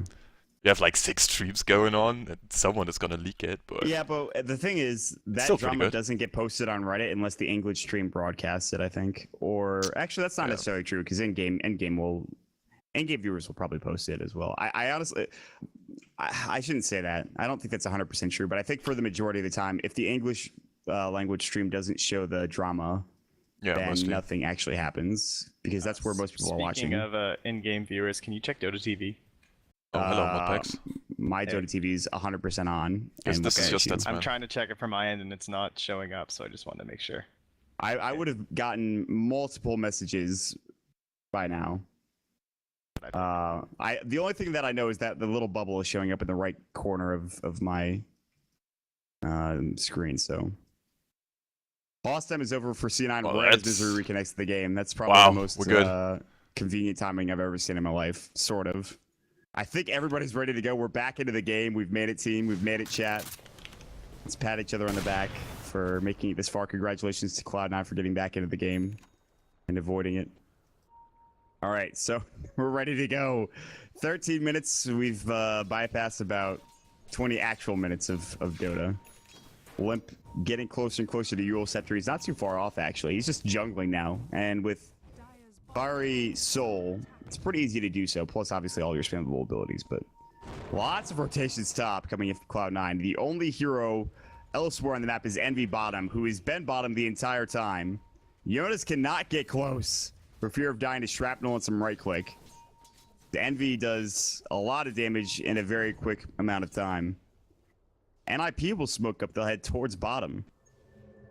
You have like 6 streams going on, and someone is gonna leak it. But yeah, but the thing is, that drama doesn't get posted on Reddit unless the English stream broadcasts it, I think. Or actually, that's not necessarily true because in-game viewers will probably post it as well. I honestly, I shouldn't say that. I don't think that's 100% true, but I think for the majority of the time, if the English language stream doesn't show the drama, then nothing actually happens because that's where most people are watching. Speaking of in-game viewers, can you check Dota TV? Oh, hello, Modpacks. My Dota TV is 100% on. Yes, this is just I'm trying to check it from my end and it's not showing up, so I just wanted to make sure. I would have gotten multiple messages by now. The only thing that I know is that the little bubble is showing up in the right corner of my screen. So pause time is over for C9. Right as Misery reconnects to the game. That's probably the most convenient timing I've ever seen in my life. Sort of. I think everybody's ready to go. We're back into the game. We've made it, team. We've made it, chat. Let's pat each other on the back. for making it this far. Congratulations to Cloud9 for getting back into the game and avoiding it. All right, so we're ready to go. 13 minutes. We've bypassed about 20 actual minutes of Dota. Limp getting closer and closer to Eul Scepter. He's not too far off, actually. He's just jungling now. And with Fiery Soul, it's pretty easy to do so. Plus, obviously, all your spammable abilities. But lots of rotations top coming in from Cloud9. The only hero elsewhere on the map is Envy bottom, who has been bottom the entire time. Jonas cannot get close for fear of dying to shrapnel and some right click. The Envy does a lot of damage in a very quick amount of time. NiP will smoke up. They'll head towards bottom.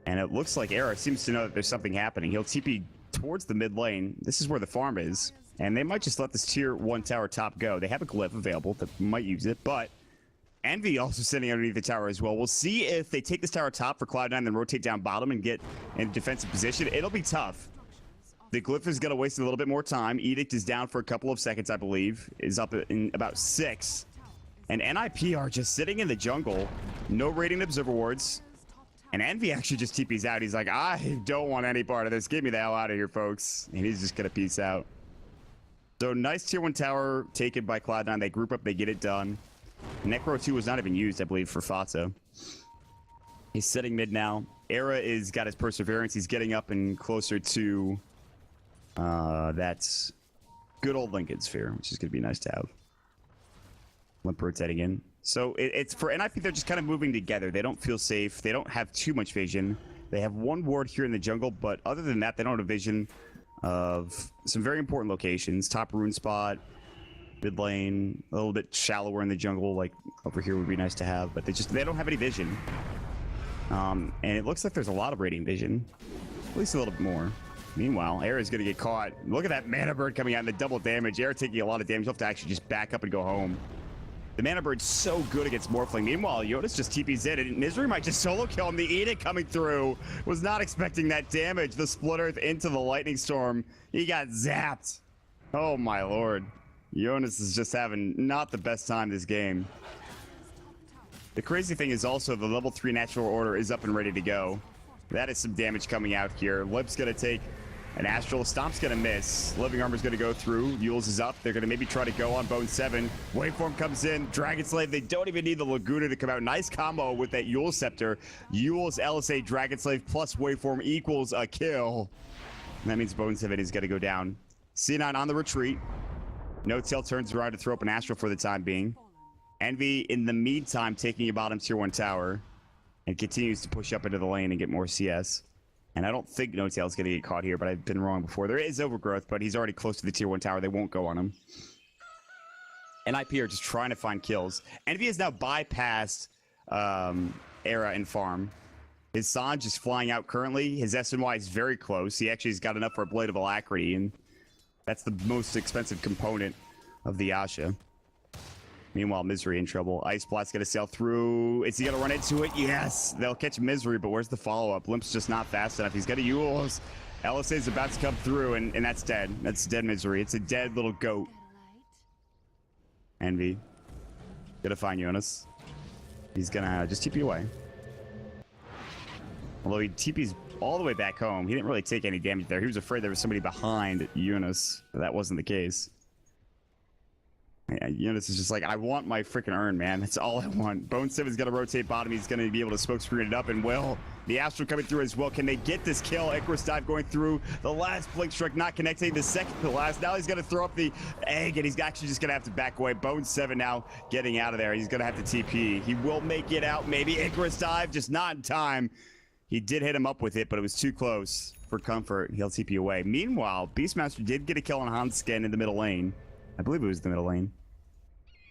And it looks like Era seems to know that there's something happening. He'll TP towards the mid lane. This is where the farm is. And they might just let this tier 1 tower top go. They have a glyph available that might use it, but Envy also sitting underneath the tower as well. We'll see if they take this tower top for Cloud9, then rotate down bottom and get in defensive position. It'll be tough. The glyph is going to waste a little bit more time. Edict is down for a couple of seconds, I believe. Is up in about 6. And NiP are just sitting in the jungle. No rating observer wards. And Envy actually just TP's out. He's like, I don't want any part of this. Get me the hell out of here, folks. And he's just going to peace out. So nice tier 1 tower taken by Cloud9. They group up, they get it done. Necro 2 was not even used, I believe, for Fatso. He's sitting mid now. Era is got his perseverance. He's getting up and closer to that's good old Lincoln Sphere, which is going to be nice to have. Limp rotating in. So it's for NiP, they're just kind of moving together. They don't feel safe. They don't have too much vision. They have one ward here in the jungle, but other than that, they don't have vision of some very important locations. Top rune spot, mid lane, a little bit shallower in the jungle, like over here would be nice to have, but they don't have any vision. And it looks like there's a lot of radiant vision, at least a little bit more. Meanwhile, Era's gonna get caught. Look at that mana bird coming out and the double damage. Era taking a lot of damage. He'll have to actually just back up and go home. The mana bird's so good against Morphling. Meanwhile, Jonas just TP's in, and Misery might just solo kill him. The Edict coming through. Was not expecting that damage. The Split Earth into the Lightning Storm. He got zapped. Oh my lord. Jonas is just having not the best time this game. The crazy thing is also the level 3 natural order is up and ready to go. That is some damage coming out here. Lip's gonna take an Astral. Stomp's gonna miss. Living Armor's gonna go through. Yules is up. They're gonna maybe try to go on Bone 7. Waveform comes in. Dragon Slave. They don't even need the Laguna to come out. Nice combo with that Yules Scepter. Yules, LSA, Dragon Slave plus Waveform equals a kill. And that means Bone 7 is gonna go down. C9 on the retreat. No Tail turns around to throw up an Astral for the time being. Envy, in the meantime, taking a bottom tier 1 tower and continues to push up into the lane and get more CS. And I don't think No Tail's going to get caught here, but I've been wrong before. There is Overgrowth, but he's already close to the tier 1 tower. They won't go on him. NiP are just trying to find kills. Envy has now bypassed Era and farm. His Sanj is flying out currently. His SNY is very close. He actually has got enough for a Blade of Alacrity, and that's the most expensive component of the Asha. Meanwhile, Misery in trouble. Ice Blast's gonna sail through. Is he gonna run into it? Yes! They'll catch Misery, but where's the follow-up? Limp's just not fast enough. He's got a Yules. LSA's about to come through, and that's dead. That's dead Misery. It's a dead little goat. Envy. Gonna find Jonas. He's gonna just TP away. Although he TP's all the way back home. He didn't really take any damage there. He was afraid there was somebody behind Jonas, but that wasn't the case. Yeah, Jonas is just like, I want my freaking urn, man. That's all I want. Bone 7's gonna rotate bottom. He's gonna be able to smoke screen it up, and will. The Astral coming through as well. Can they get this kill? Icarus dive going through. The last blink strike not connecting. The second to last. Now he's gonna throw up the egg, and he's actually just gonna have to back away. Bone 7 now getting out of there. He's gonna have to TP. He will make it out. Maybe Icarus dive, just not in time. He did hit him up with it, but it was too close for comfort. He'll TP away. Meanwhile, Beastmaster did get a kill on Hanskin in the middle lane. I believe it was the middle lane.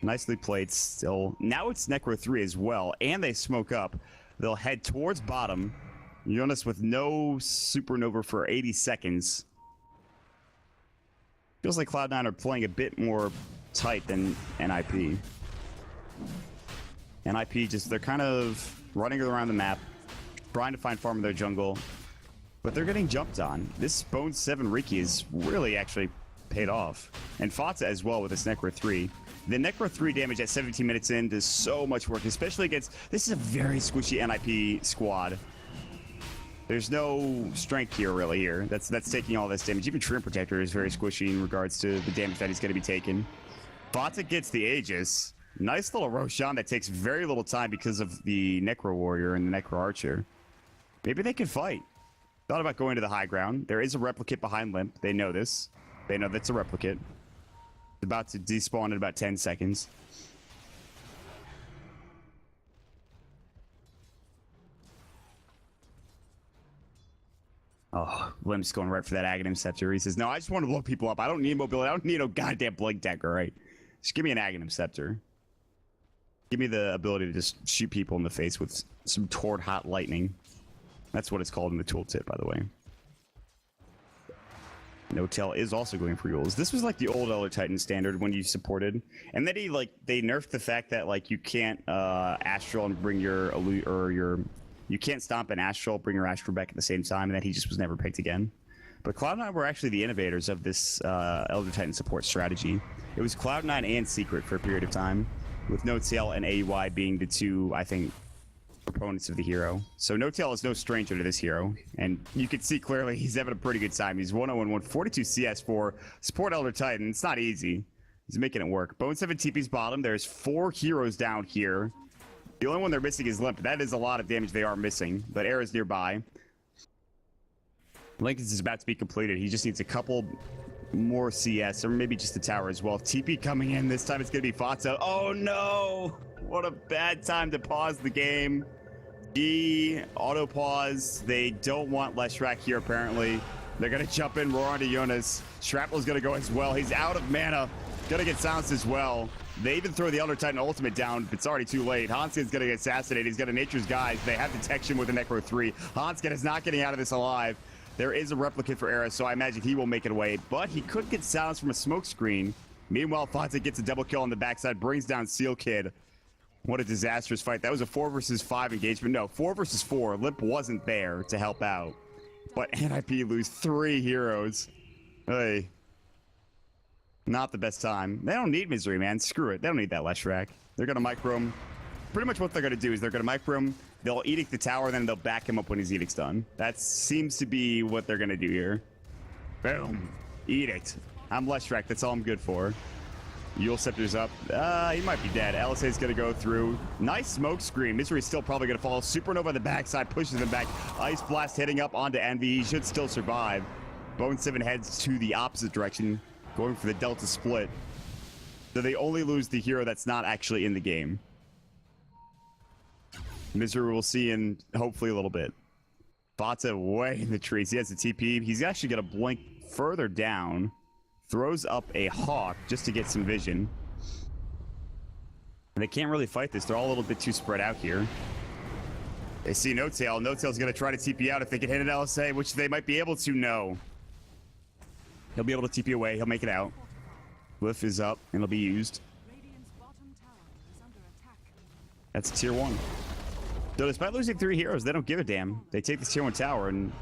Nicely played still. Now it's Necro 3 as well, and they smoke up. They'll head towards bottom. Jonas with no Supernova for 80 seconds. Feels like Cloud9 are playing a bit more tight than NiP. NiP just, they're kind of running around the map, trying to find farm in their jungle, but they're getting jumped on. This Bone 7 Riki is really actually paid off. And Fatsa as well with this Necro 3. The Necro 3 damage at 17 minutes in does so much work, especially against... This is a very squishy NiP squad. There's no strength here really here. That's taking all this damage. Even Treant Protector is very squishy in regards to the damage that he's going to be taking. Fata gets the Aegis. Nice little Roshan that takes very little time because of the Necro Warrior and the Necro Archer. Maybe they could fight. Thought about going to the high ground. There is a replicate behind Limp. They know this. They know that's a replicate. It's about to despawn in about 10 seconds. Oh, Limp's going right for that Aghanim Scepter. He says, no, I just want to blow people up. I don't need mobility. I don't need no goddamn Blink Dagger, right? Just give me an Aghanim Scepter. Give me the ability to just shoot people in the face with some Tord Hot Lightning. That's what it's called in the tooltip, by the way. No-Tail is also going for Yules. This was like the old Elder Titan standard when you supported. And then they nerfed the fact that like you can't Astral and bring your you can't stomp an Astral, bring your Astral back at the same time, and then he just was never picked again. But Cloud9 were actually the innovators of this Elder Titan support strategy. It was Cloud9 and Secret for a period of time, with No-Tail and AUI being the two, I think, proponents of the hero. So No-Tail is no stranger to this hero, and you can see clearly he's having a pretty good time. He's 1-0-1, 42 CS for support Elder Titan. It's not easy. He's making it work. Bo1 TP's bottom. There's 4 heroes down here. The only one they're missing is Limp. That is a lot of damage they are missing, but Era's nearby. Lincoln's is about to be completed. He just needs a couple more CS, or maybe just the tower as well. TP coming in. This time it's going to be Fata. Oh no! What a bad time to pause the game. Auto pause. They don't want Leshrac here apparently. They're going to jump in, roar onto Jonas. Shrapnel's going to go as well. He's out of mana. Going to get silenced as well. They even throw the Elder Titan ultimate down, but it's already too late. Hanskin's going to get assassinated. He's got a Nature's Guise. They have detection with the Necro 3. Hanskin is not getting out of this alive. There is a replicate for Era, so I imagine he will make it away, but he could get silenced from a smoke screen. Meanwhile, Fata gets a double kill on the backside, brings down Seal Kid. What a disastrous fight. That was a 4 versus 5 engagement. No, 4 versus 4. Limp wasn't there to help out. But NiP lose 3 heroes. Hey. Not the best time. They don't need Misery, man. Screw it. They don't need that Leshrac. They're going to micro him. Pretty much what they're going to do is they're going to micro him. They'll Edict the tower, then they'll back him up when his Edict's done. That seems to be what they're going to do here. Boom. Edict. I'm Leshrac. That's all I'm good for. Yule Scepter's up. He might be dead. LSA's going to go through. Nice smoke screen. Misery's still probably going to fall. Supernova on the backside pushes him back. Ice Blast hitting up onto Envy. He should still survive. Bo1 heads to the opposite direction, going for the Delta split. So they only lose the hero that's not actually in the game. Misery we'll see in hopefully a little bit. Fata way in the trees. He has a TP. He's actually going to blink further down. Throws up a Hawk just to get some vision. And they can't really fight this. They're all a little bit too spread out here. They see No-Tail. No-Tail's going to try to TP out if they can hit an LSA, which they might be able to. No. He'll be able to TP away. He'll make it out. Glyph is up, and it'll be used. That's tier 1. So despite losing 3 heroes, they don't give a damn. They take this tier 1 tower, and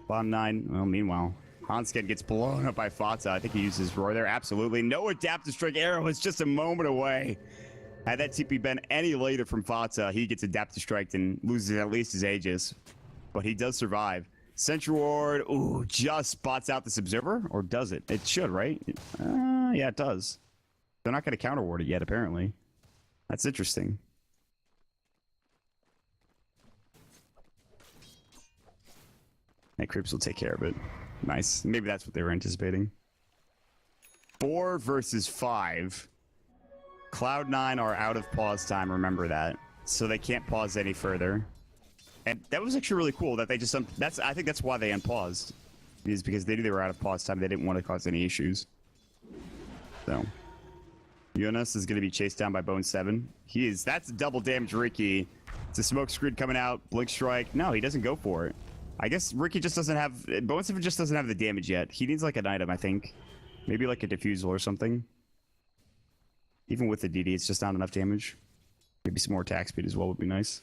Bo1, well, meanwhile, Hanskin gets blown up by Fata. I think he uses Roar there. Absolutely. No Adaptive Strike arrow is just a moment away. Had that TP been any later from Fata, he gets Adaptive Strike and loses at least his Aegis. But he does survive. Sentry Ward, ooh, just spots out this Observer? Or does it? It should, right? Yeah, it does. They're not going to counter ward it yet, apparently. That's interesting. And Creeps will take care of it. Nice. Maybe that's what they were anticipating. 4 versus 5. Cloud9 are out of pause time, remember that. So they can't pause any further. And that was actually really cool that they just... I think that's why they unpaused. Is because they knew they were out of pause time. They didn't want to cause any issues. So... Jonas is going to be chased down by Bo1. That's a double damage Ricky. It's a smoke screen coming out. Blink Strike. No, he doesn't go for it. I guess Ricky just doesn't have... Bo1 just doesn't have the damage yet. He needs like an item, I think. Maybe like a diffusal or something. Even with the DD, it's just not enough damage. Maybe some more attack speed as well would be nice.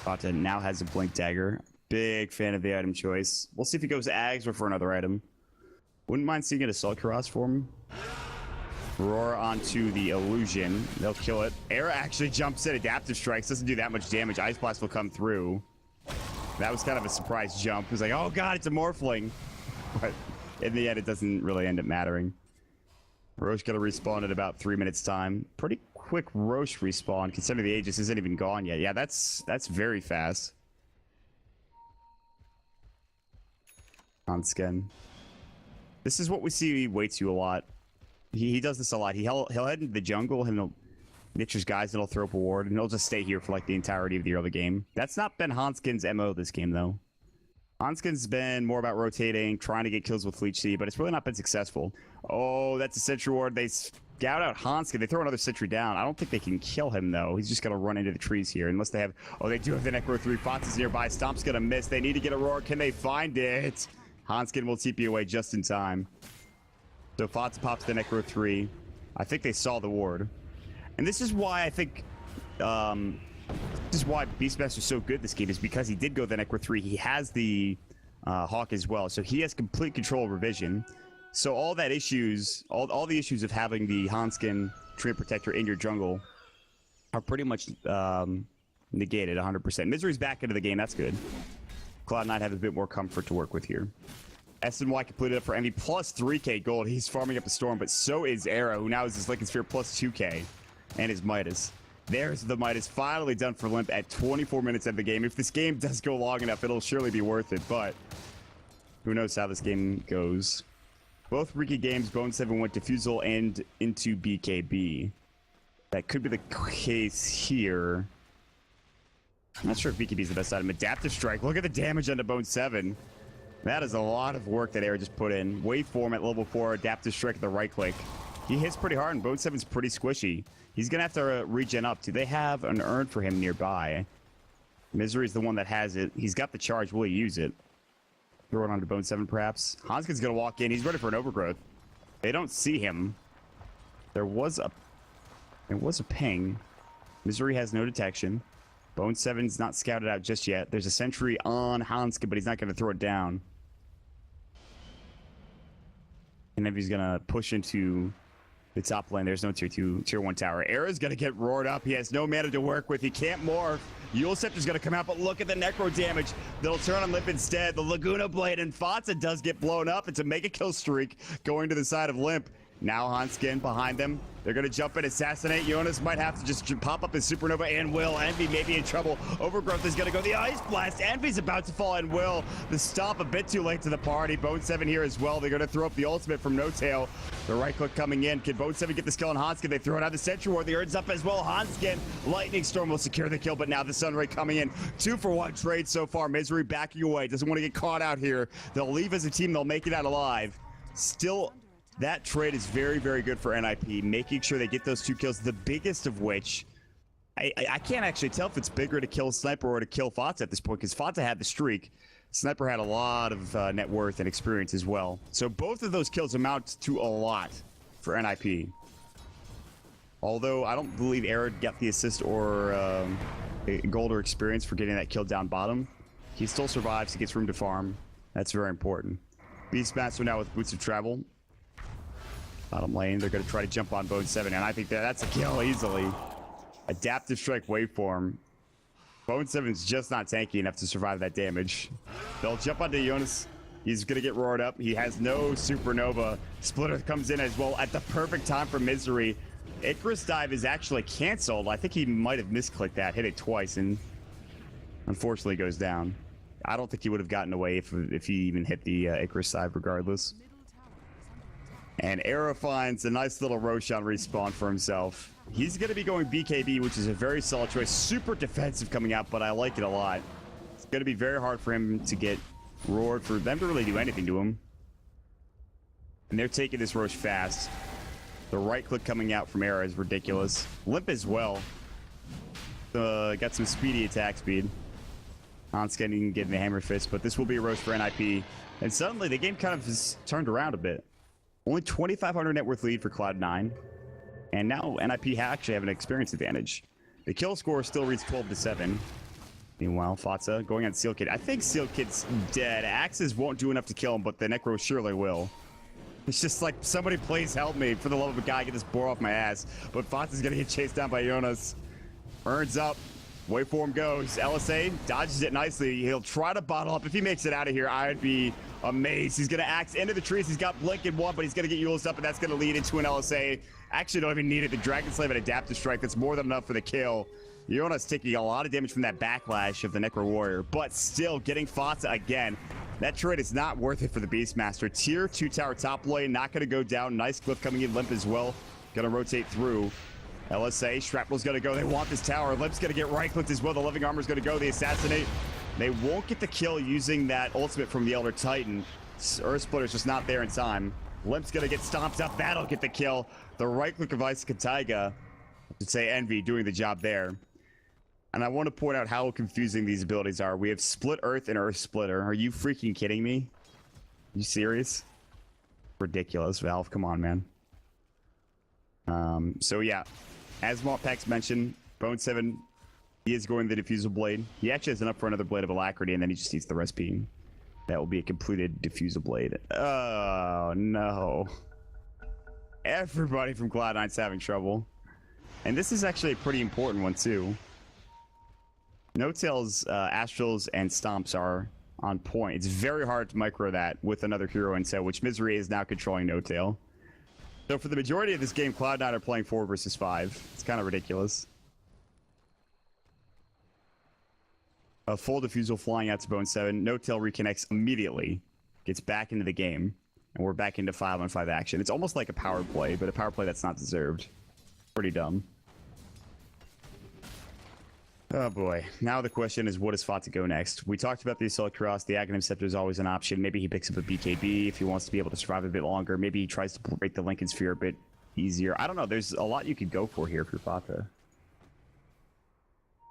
Fata now has a Blink Dagger. Big fan of the item choice. We'll see if he goes Ags or for another item. Wouldn't mind seeing an Assault Cuirass for him. Roar onto the illusion. They'll kill it. Era actually jumps in. Adaptive strikes. Doesn't do that much damage. Ice Blast will come through. That was kind of a surprise jump. It was like, oh god, it's a Morphling. But in the end, it doesn't really end up mattering. Roche gonna respawn at about 3 minutes time. Pretty quick Roche respawn, considering the Aegis isn't even gone yet. Yeah, that's very fast. On Skin. This is what we see way too a lot. He does this a lot. He'll head into the jungle and he'll niche his guys and he'll throw up a ward and he'll just stay here for like the entirety of the early game. That's not been Hanskin's MO this game though. Hanskin's been more about rotating, trying to get kills with Leech Seed, but it's really not been successful. Oh, that's a sentry ward. They scout out Hanskin. They throw another sentry down. I don't think they can kill him though. He's just gonna run into the trees here unless they have. Oh, they do have the Necro 3. Fox is nearby. Stomp's gonna miss. They need to get a roar. Can they find it? Hanskin will TP away just in time. So Fox pops the Necro 3. I think they saw the ward. And this is why I think this is why Beastmaster's so good this game, is because he did go the Necro 3. He has the Hawk as well, so he has complete control over vision. So all that issues, all the issues of having the Hanskin Tree Protector in your jungle are pretty much negated 100%. Misery's back into the game. That's good. Cloud9 have a bit more comfort to work with here. SNY completed it for Envy plus 3k gold. He's farming up the Storm, but so is Arrow, who now is his Lycan Sphere plus 2k, and his Midas. There's the Midas finally done for Limp at 24 minutes of the game. If this game does go long enough, it'll surely be worth it, but who knows how this game goes. Both Riki games, Bo1 went Diffusal and into BKB. That could be the case here. I'm not sure if BKB is the best item. Adaptive Strike. Look at the damage onto Bo1. That is a lot of work that Air just put in. Waveform at level 4, Adaptive Strike at the right click. He hits pretty hard, and Bo1's pretty squishy. He's going to have to regen up. Do they have an urn for him nearby? Misery's the one that has it. He's got the charge. Will he use it? Throw it onto Bo1 perhaps. Hanskin's going to walk in. He's ready for an overgrowth. They don't see him. There was a ping. Misery has no detection. Bo1's not scouted out just yet. There's a sentry on Hanskin, but he's not going to throw it down. And if he's going to push into the top lane, there's no tier 1 tower. Era's going to get roared up. He has no mana to work with. He can't morph. Yule Scepter's going to come out, but look at the Necro damage. They'll turn on Limp instead. The Laguna Blade and Fatsa does get blown up. It's a mega kill streak going to the side of Limp. Now Hanskin behind them. They're going to jump in, assassinate. Jonas might have to just pop up his Supernova and will. Envy may be in trouble. Overgrowth is going to go the Ice Blast. Envy's about to fall and will. The stop a bit too late to the party. Bo1 here as well. They're going to throw up the ultimate from No Tail. The right click coming in. Can Bo1 get the skill on Hanskin? They throw it out the Sentry Ward. The Urd's up as well. Hanskin, Lightning Storm will secure the kill, but now the Sunray coming in. 2-for-1 trade so far. Misery backing away. Doesn't want to get caught out here. They'll leave as a team. They'll make it out alive. Still, that trade is very, very good for NiP, making sure they get those 2 kills, the biggest of which, I can't actually tell if it's bigger to kill Sniper or to kill Fatsa at this point, because Fatsa had the streak. Sniper had a lot of net worth and experience as well. So both of those kills amount to a lot for NiP. Although I don't believe Arid got the assist or gold or experience for getting that kill down bottom. He still survives, he gets room to farm. That's very important. Beastmaster now with Boots of Travel. Bottom lane, they're going to try to jump on Bo1, and I think that's a kill easily. Adaptive Strike waveform. Bo1's just not tanky enough to survive that damage. They'll jump onto Jonas. He's going to get roared up. He has no Supernova. Splitter comes in as well at the perfect time for Misery. Icarus Dive is actually canceled. I think he might have misclicked that, hit it twice, and unfortunately goes down. I don't think he would have gotten away if he even hit the Icarus Dive regardless. And Arrow finds a nice little Roshan respawn for himself. He's going to be going BKB, which is a very solid choice. Super defensive coming out, but I like it a lot. It's going to be very hard for him to get roared, for them to really do anything to him. And they're taking this Roche fast. The right click coming out from Arrow is ridiculous. Limp as well. Got some speedy attack speed. Hanskin can get in the Hammer Fist, but this will be a Roche for NiP. And suddenly the game kind of has turned around a bit. Only 2,500 net worth lead for Cloud9. And now NiP actually have an experience advantage. The kill score still reads 12-7. Meanwhile, Fatsa going on Seal Kid. I think Seal Kid's dead. Axes won't do enough to kill him, but the Necro surely will. It's just like, somebody please help me. For the love of a God, get this boar off my ass. But Fox is going to get chased down by Jonas. Earns up. Waveform goes. LSA dodges it nicely. He'll try to bottle up. If he makes it out of here, I'd be amazed. He's going to axe into the trees. He's got Blink in one, but he's going to get Yule's up, and that's going to lead into an LSA. Actually, don't even need it. The Dragon Slave and Adaptive Strike. That's more than enough for the kill. Jonas taking a lot of damage from that backlash of the Necro Warrior, but still getting Fata again. That trade is not worth it for the Beastmaster. Tier 2 tower top lane, not going to go down. Nice Glyph coming in, Limp as well. Going to rotate through. LSA, Shrapnel's going to go. They want this tower. Limp's going to get right-clicked as well. The Living Armor's going to go. They assassinate. They won't get the kill using that ultimate from the Elder Titan. Earth Splitter's just not there in time. Limp's going to get stomped up. That'll get the kill. The right-click of Ice Kataiga, I should say Envy, doing the job there. And I want to point out how confusing these abilities are. We have Split Earth and Earth Splitter. Are you freaking kidding me? You serious? Ridiculous, Valve. Come on, man. So yeah, as Montpax mentioned, Bo1, he is going the Diffusal Blade. He actually has enough for another Blade of Alacrity, and then he just needs the recipe. That will be a completed Diffusal Blade. Oh, no. Everybody from Cloud9's having trouble. And this is actually a pretty important one, too. No-Tails, Astrals, and Stomps are on point. It's very hard to micro that with another hero in set, which Misery is now controlling No-Tail. So for the majority of this game, Cloud9 are playing 4 versus 5. It's kind of ridiculous. A full Diffusal flying out to Bo1. No-Tail reconnects immediately. Gets back into the game. And we're back into 5-on-5 action. It's almost like a power play, but a power play that's not deserved. Pretty dumb. Oh boy. Now the question is, what does Fata go next? We talked about the Assault Cross. The Aghanim Scepter is always an option. Maybe he picks up a BKB if he wants to be able to survive a bit longer. Maybe he tries to break the Lincoln Sphere a bit easier. I don't know. There's a lot you could go for here for Fata.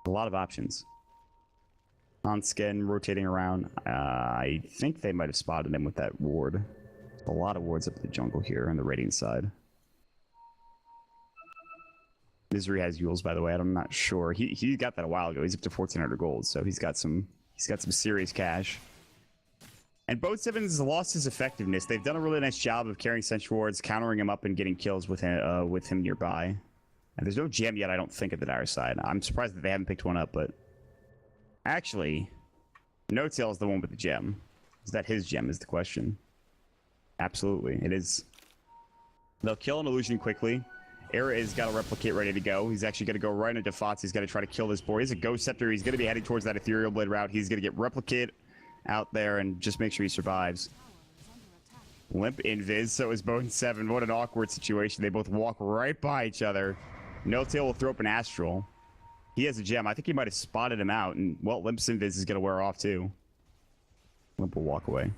A lot of options. On skin, rotating around. I think they might have spotted him with that ward. A lot of wards up in the jungle here on the Radiant side. Misery has Yules, by the way. I'm not sure. He got that a while ago. He's up to 1,400 gold, so he's got some serious cash. And Bo1's lost his effectiveness. They've done a really nice job of carrying Sentry Wards, countering him up, and getting kills with him nearby. And there's no gem yet, I don't think, at the Dire side. I'm surprised that they haven't picked one up, but actually, No-Tail is the one with the gem. Is that his gem? Is the question. Absolutely, it is. They'll kill an illusion quickly. Era has got a replicate ready to go. He's actually going to go right into Fots. He's going to try to kill this boy. He's a Ghost Scepter. He's going to be heading towards that Ethereal Blade route. He's going to get replicate out there and just make sure he survives. Limp invis, so is Bo1. What an awkward situation. They both walk right by each other. No-Tail will throw up an Astral. He has a gem. I think he might have spotted him out. And, well, Limp's invis is going to wear off, too. Limp will walk away.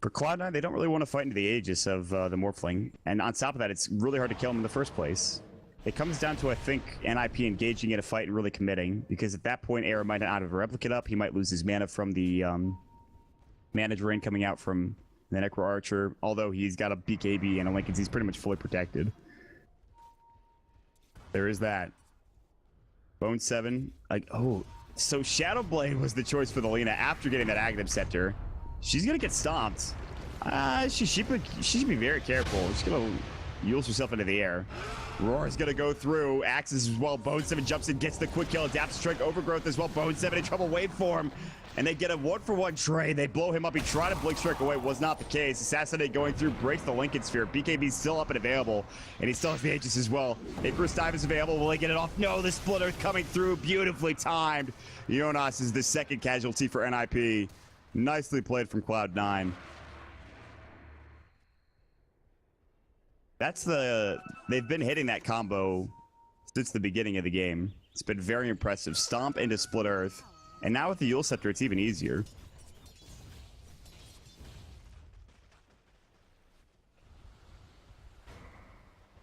For Cloud9, they don't really want to fight into the Aegis of the Morphling. And on top of that, it's really hard to kill him in the first place. It comes down to, I think, NiP engaging in a fight and really committing. Because at that point, Era might not have a replicate up. He might lose his mana from the mana drain coming out from the Necro Archer. Although he's got a BKB and a Lincoln, he's pretty much fully protected. There is that. Bo1, like, oh. So Shadow Blade was the choice for the Lina after getting that Aghanim Scepter. She's gonna get stomped. She should be very careful. She's gonna Yules herself into the air. Roar's gonna go through. Axes as well. Bo1 jumps in, gets the quick kill. Adaptive Strike, Overgrowth as well. Bo1 in trouble. Waveform. And they get a 1-for-1 trade. They blow him up. He tried to Blink Strike away. Was not the case. Assassinate going through. Breaks the Lincoln Sphere. BKB's still up and available. And he still has the Aegis as well. Icarus Dive is available. Will they get it off? No, the Split Earth coming through. Beautifully timed. Jonas is the second casualty for NiP. Nicely played from Cloud9. They've been hitting that combo since the beginning of the game. It's been very impressive. Stomp into Split Earth. And now with the Yule Scepter, it's even easier.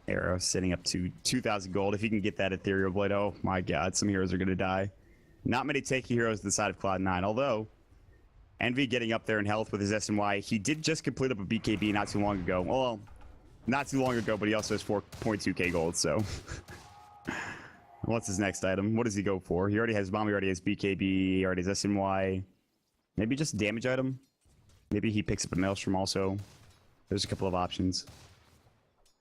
Arrow sitting up to 2,000 gold. If he can get that Ethereal Blade, oh my god, some heroes are going to die. Not many tanky heroes to the side of Cloud9, although Envy getting up there in health with his SNY. He did just complete up a BKB not too long ago. Well, not too long ago, but he also has 4.2k gold, so. What's his next item? What does he go for? He already has bomb, he already has BKB, he already has SNY. Maybe just damage item? Maybe he picks up a Maelstrom also. There's a couple of options.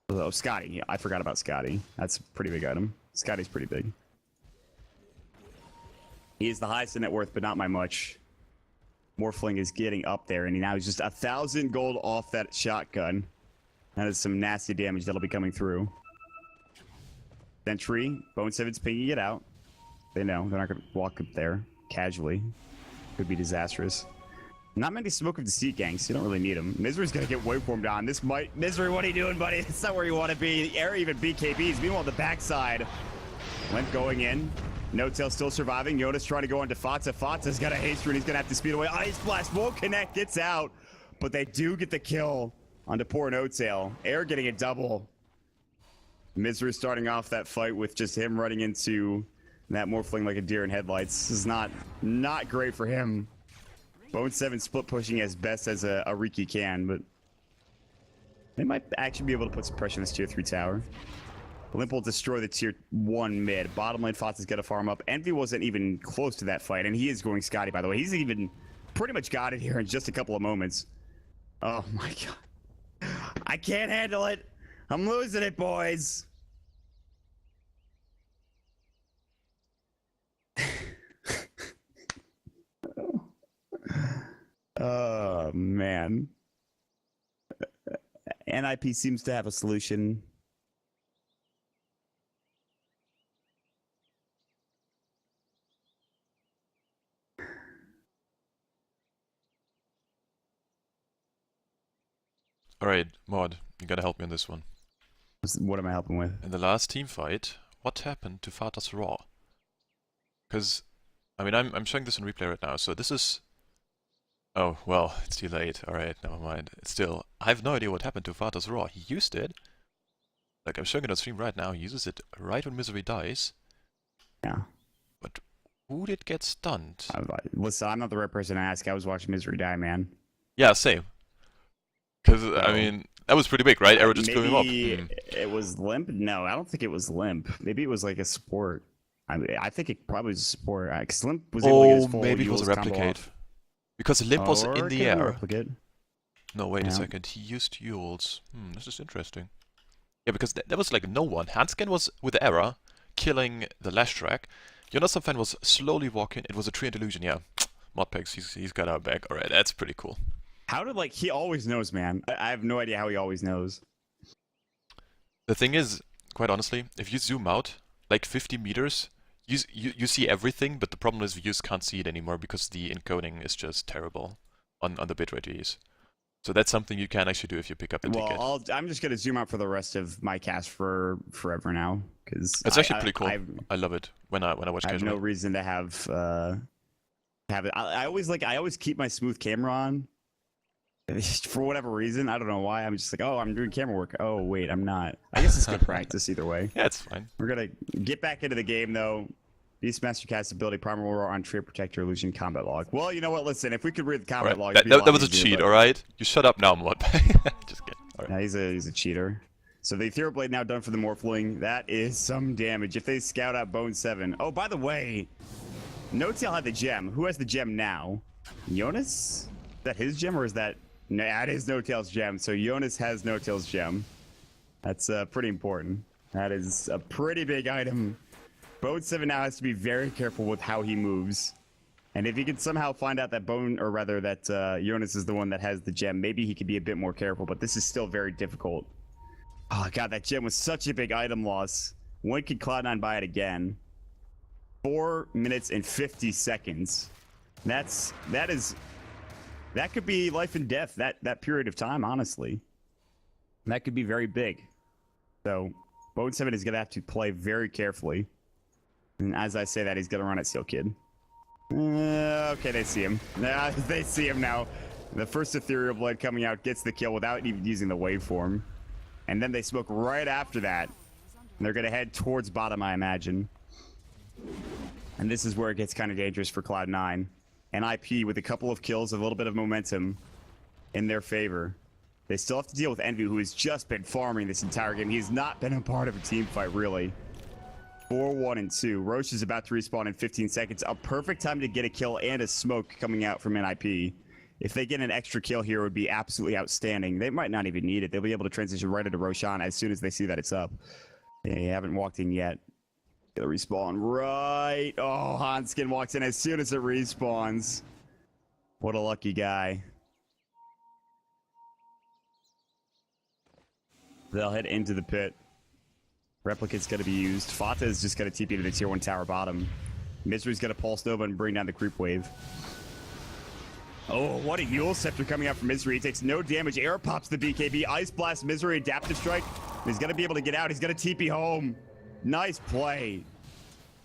Oh, Scotty. Yeah, I forgot about Scotty. That's a pretty big item. Scotty's pretty big. He is the highest in net worth, but not by much. Morphling is getting up there, and now he's just 1,000 gold off that shotgun. That is some nasty damage that'll be coming through. Sentry, Bo1's pinging it out. They know they're not going to walk up there casually. Could be disastrous. Not many smoke of deceit gangs. You don't really need them. Misery's going to get waveformed on. This might... Misery, what are you doing, buddy? It's not where you want to be. The air even BKBs. Meanwhile, the backside. Limp going in. No Tail still surviving. Jonas trying to go into Fatsa. Fatsa's got a haste rune. He's going to have to speed away. Ice Blast won't connect. Gets out. But they do get the kill onto poor No Tail. Air getting a double. Misery starting off that fight with just him running into that Morphling like a deer in headlights. This is not great for him. Bo1 split pushing as best as a Riki can, but they might actually be able to put some pressure on this tier 3 tower. Limp will destroy the tier 1 mid. Bottom lane, Fatsa's got to farm up. Envy wasn't even close to that fight, and he is going Scotty, by the way. He's even pretty much got it here in just a couple of moments. Oh my god. I can't handle it. I'm losing it, boys. Oh, man. NiP seems to have a solution. Alright, Mod, you gotta help me on this one. What am I helping with? In the last team fight, what happened to Fatah's Raw? Because, I mean, I'm showing this in replay right now, so this is... Oh, well, it's too late. Alright, never mind. Still, I have no idea what happened to Fatah's Raw. He used it. Like, I'm showing it on stream right now. He uses it right when Misery dies. Yeah. But who did get stunned? Listen, I'm not the right person to ask. I was watching Misery die, man. Yeah, same. Because, I mean, that was pretty big, right? Arrow just blew him up. Maybe it was Limp? No, I don't think it was Limp. Maybe it was like a support. I think it probably was a support. Because Limp was able to get his full maybe it was a replicate. Because Limp was in the air. Replicate. No, wait a second. He used Yules. This is interesting. Yeah, because there was like no one. Hanskin was with the error, killing the Lash track. Jonas fan was slowly walking. It was a Treant illusion, yeah. Modpegs, he's got our back. Alright, that's pretty cool. How did, like, he always knows, man. I have no idea how he always knows. The thing is, quite honestly, if you zoom out, like 50 meters, you see everything, but the problem is you just can't see it anymore because the encoding is just terrible on the bitrate you use. So that's something you can actually do if you pick up the ticket. Well, I'm just going to zoom out for the rest of my cast for forever now. Because it's actually pretty cool. I love it when I watch casual. I have no reason to have it. I always keep my smooth camera on. For whatever reason, I don't know why. I'm just like, oh, I'm doing camera work. Oh, wait, I'm not. I guess it's good practice either way. Yeah, it's fine. We're going to get back into the game, though. Beastmaster cast ability, Primal Roar on Treant Protector, Illusion, Combat Log. Well, you know what? Listen, if we could read the combat log... That was a cheat, alright? You shut up now, Mod. Just kidding. Right. Yeah, he's a cheater. So the Ethereal Blade now done for the Morphling. That is some damage. If they scout out Bo1... Oh, by the way, No Tail had the gem. Who has the gem now? Jonas? Is that his gem or is that... No, that is No Tail's gem. So Jonas has No Tail's gem. That's pretty important. That is a pretty big item. Bo1 now has to be very careful with how he moves. And if he can somehow find out that Jonas is the one that has the gem, maybe he could be a bit more careful, but this is still very difficult. Oh god, that gem was such a big item loss. When could Cloud9 buy it again? 4 minutes and 50 seconds. That could be life and death, that period of time, honestly. That could be very big. So, Bo1 is going to have to play very carefully. And as I say that, he's going to run at Seal Kid. Okay, they see him. They see him now. The first Ethereal Blade coming out gets the kill without even using the waveform. And then they smoke right after that. And they're going to head towards bottom, I imagine. And this is where it gets kind of dangerous for Cloud9. And NiP with a couple of kills, a little bit of momentum in their favor. They still have to deal with Envy, who has just been farming this entire game. He's not been a part of a team fight, really. 4-1-2. Roche is about to respawn in 15 seconds. A perfect time to get a kill and a smoke coming out from NiP. If they get an extra kill here, it would be absolutely outstanding. They might not even need it. They'll be able to transition right into Roshan as soon as they see that it's up. They haven't walked in yet. They'll respawn right. Oh, Hanskin walks in as soon as it respawns. What a lucky guy. They'll head into the pit. Replicate's going to be used. Fata is just going to TP to the tier 1 tower bottom. Misery's going to pulse Nova and bring down the creep wave. Oh, what a Yule Scepter coming out from Misery. He takes no damage. Air pops the BKB. Ice Blast, Misery, Adaptive Strike. He's going to be able to get out. He's going to TP home. Nice play.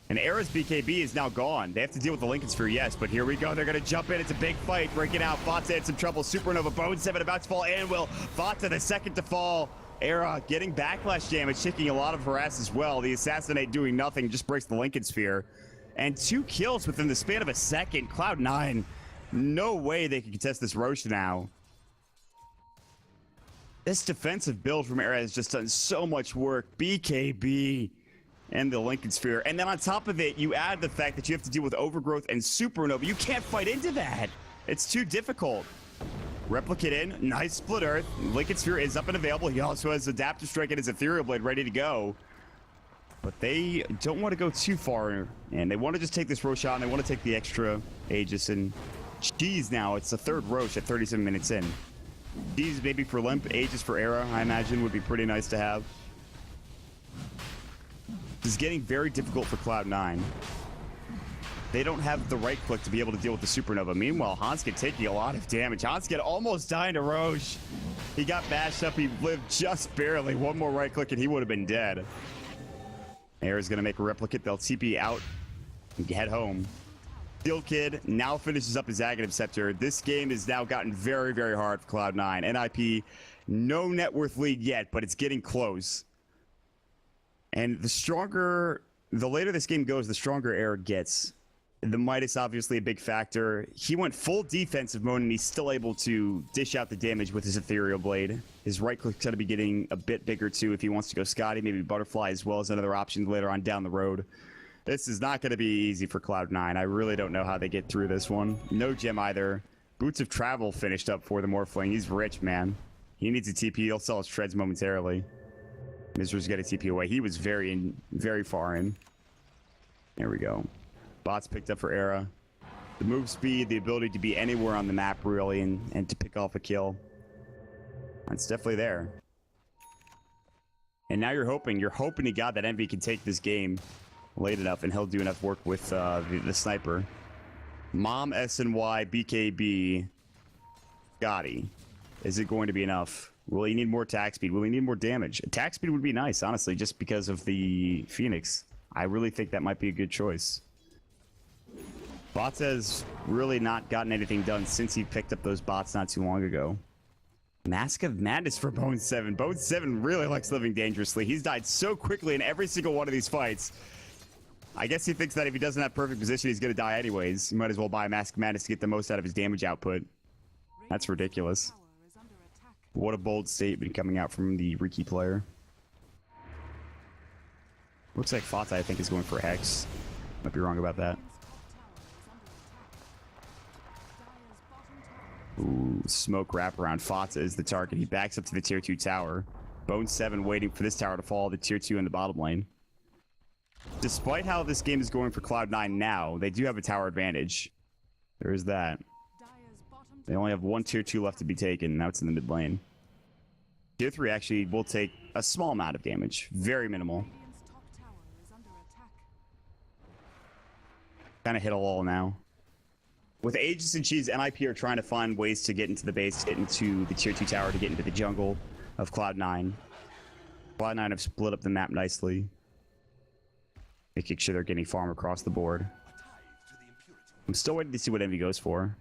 And Era's BKB is now gone. They have to deal with the Lincoln Sphere, yes, but here we go. They're going to jump in. It's a big fight. Breaking out. Fata had some trouble. Supernova, Bo1 about to fall. Anvil. Fata the second to fall. Era getting backlash damage, taking a lot of harass as well. The Assassinate doing nothing, just breaks the Lincoln Sphere. And 2 kills within the span of a second. Cloud9, no way they can contest this Roche now. This defensive build from Era has just done so much work. BKB and the Lincoln Sphere. And then on top of it, you add the fact that you have to deal with Overgrowth and Supernova. You can't fight into that. It's too difficult. Replicate in. Nice split earth. Lincoln Sphere is up and available. He also has Adaptive Strike and his Ethereal Blade ready to go. But they don't want to go too far. And they want to just take this Roshan. They want to take the extra Aegis. And geez, now it's the 3rd Roche at 37 minutes in. These maybe for Limp, Aegis for Era, I imagine would be pretty nice to have. This is getting very difficult for Cloud9. They don't have the right click to be able to deal with the Supernova. Meanwhile, Hanskin taking a lot of damage. Hanskin almost dying to Roche. He got bashed up. He lived just barely. One more right click and he would have been dead. Era's going to make a replicate. They'll TP out and head home. Steel Kid now finishes up his Aghanim Scepter. This game has now gotten very, very hard for Cloud9. NiP, no net worth lead yet, but it's getting close. And the later this game goes, the stronger Era gets. The Midas obviously a big factor. He went full defensive mode and he's still able to dish out the damage with his Ethereal Blade. His right click's going to be getting a bit bigger too if he wants to go Scotty, maybe Butterfly as well as another option later on down the road. This is not going to be easy for Cloud9. I really don't know how they get through this one. No gem either. Boots of Travel finished up for the Morphling. He's rich, man. He needs a TP. He'll sell his treads momentarily. Misery's got a TP away. He was very far in. There we go. Bots picked up for Era. The move speed, the ability to be anywhere on the map, really, and to pick off a kill. It's definitely there. And now you're hoping to God that Envy can take this game late enough, and he'll do enough work with the sniper. Mom, SNY, BKB, Gotti. Is it going to be enough? Will he need more attack speed? Will he need more damage? Attack speed would be nice, honestly, just because of the Phoenix. I really think that might be a good choice. Bots has really not gotten anything done since he picked up those bots not too long ago. Mask of Madness for Bo1. Bo1 really likes living dangerously. He's died so quickly in every single one of these fights. I guess he thinks that if he doesn't have perfect position, he's going to die anyways. He might as well buy Mask of Madness to get the most out of his damage output. That's ridiculous. What a bold statement coming out from the Riki player. Looks like Fata, I think, is going for a Hex. Might be wrong about that. Ooh, smoke wraparound. Fata is the target. He backs up to the tier 2 tower. Bo1 waiting for this tower to fall, the tier 2 in the bottom lane. Despite how this game is going for Cloud9 now, they do have a tower advantage. There is that. They only have one tier 2 left to be taken. Now it's in the mid lane. Tier 3 actually will take a small amount of damage. Very minimal. Kind of hit a lull now. With Aegis and Cheese, NiP are trying to find ways to get into the base, get into the tier 2 tower, to get into the jungle of Cloud9. Cloud9 have split up the map nicely, making sure they're getting farm across the board. I'm still waiting to see what Envy goes for.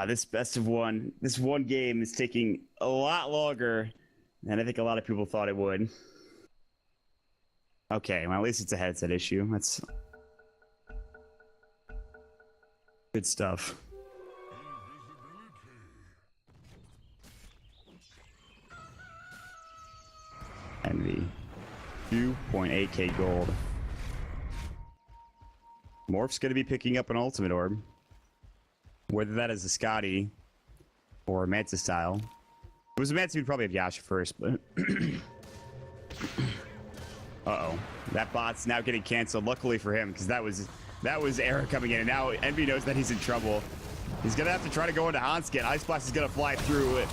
This best of one. This one game is taking a lot longer than I think a lot of people thought it would. Okay, well, at least it's a headset issue. That's good stuff. Envy. 2.8k gold. Morph's going to be picking up an ultimate orb. Whether that is a Scotty or a Manta style. If it was a Manta, we'd probably have Yasha first, but... Uh-oh. That bot's now getting canceled, luckily for him, because that was Era coming in, and now Envy knows that he's in trouble. He's gonna have to try to go into Hanskin. Ice Blast is gonna fly through it.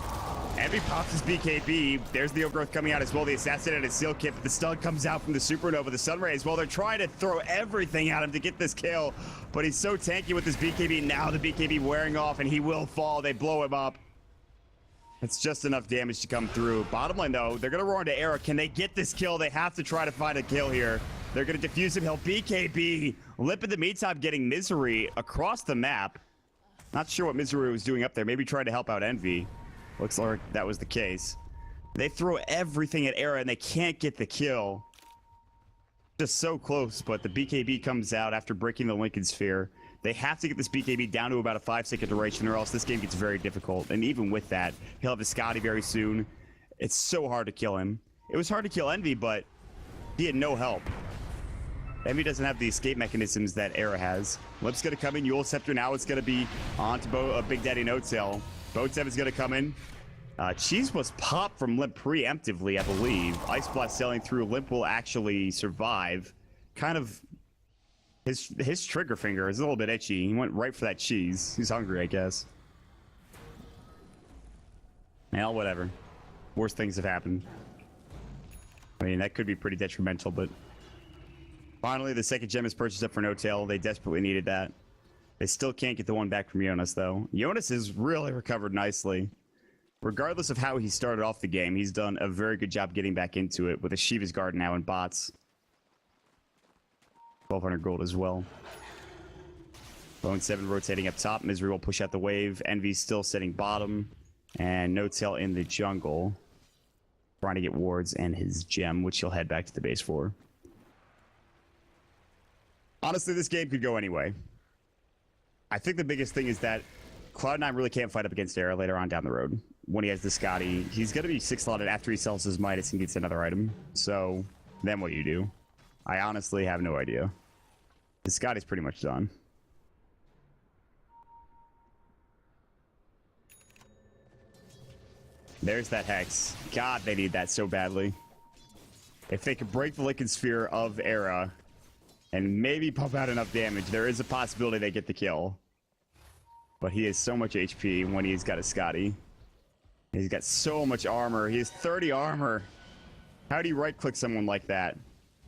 Envy pops his BKB. There's the Overgrowth coming out as well. The Assassin and his Seal Kit, but the stun comes out from the Supernova, the Sunray as well. They're trying to throw everything at him to get this kill, but he's so tanky with his BKB. Now the BKB wearing off, and he will fall. They blow him up. It's just enough damage to come through. Bottom lane, though, they're going to roar into Era. Can they get this kill? They have to try to find a kill here. They're going to defuse him. He'll BKB. Lip in the meantime getting Misery across the map. Not sure what Misery was doing up there. Maybe trying to help out Envy. Looks like that was the case. They throw everything at Era, and they can't get the kill. Just so close, but the BKB comes out after breaking the Lincoln Sphere. They have to get this BKB down to about a 5-second duration, or else this game gets very difficult. And even with that, he'll have a Scotty very soon. It's so hard to kill him. It was hard to kill Envy, but he had no help. Envy doesn't have the escape mechanisms that Era has. Lip's going to come in. Yule Scepter now. It's going to be on to Big Daddy No Tail. Bo1's going to come in. Cheese was popped from Limp preemptively, I believe. Ice Blast sailing through. Limp will actually survive. Kind of... His trigger finger is a little bit itchy. He went right for that cheese. He's hungry, I guess. Well, whatever. Worse things have happened. I mean, that could be pretty detrimental, but... Finally, the second gem is purchased up for No Tail. They desperately needed that. They still can't get the one back from Jonas, though. Jonas has really recovered nicely. Regardless of how he started off the game, he's done a very good job getting back into it with a Shiva's Guard now and bots. 1,200 gold as well. Bo1 rotating up top. Misery will push out the wave. Envy still sitting bottom. And No Tail in the jungle. Trying to get wards and his gem, which he'll head back to the base for. Honestly, this game could go anyway. I think the biggest thing is that Cloud9 really can't fight up against Era later on down the road. When he has the Scotty, he's going to be 6-slotted after he sells his Midas and gets another item. So, then what do you do? I honestly have no idea. The Scotty's pretty much done. There's that Hex. God, they need that so badly. If they could break the Lincoln Sphere of Era and maybe pump out enough damage, there is a possibility they get the kill. But he has so much HP when he's got a Scotty. He's got so much armor. He has 30 armor. How do you right-click someone like that?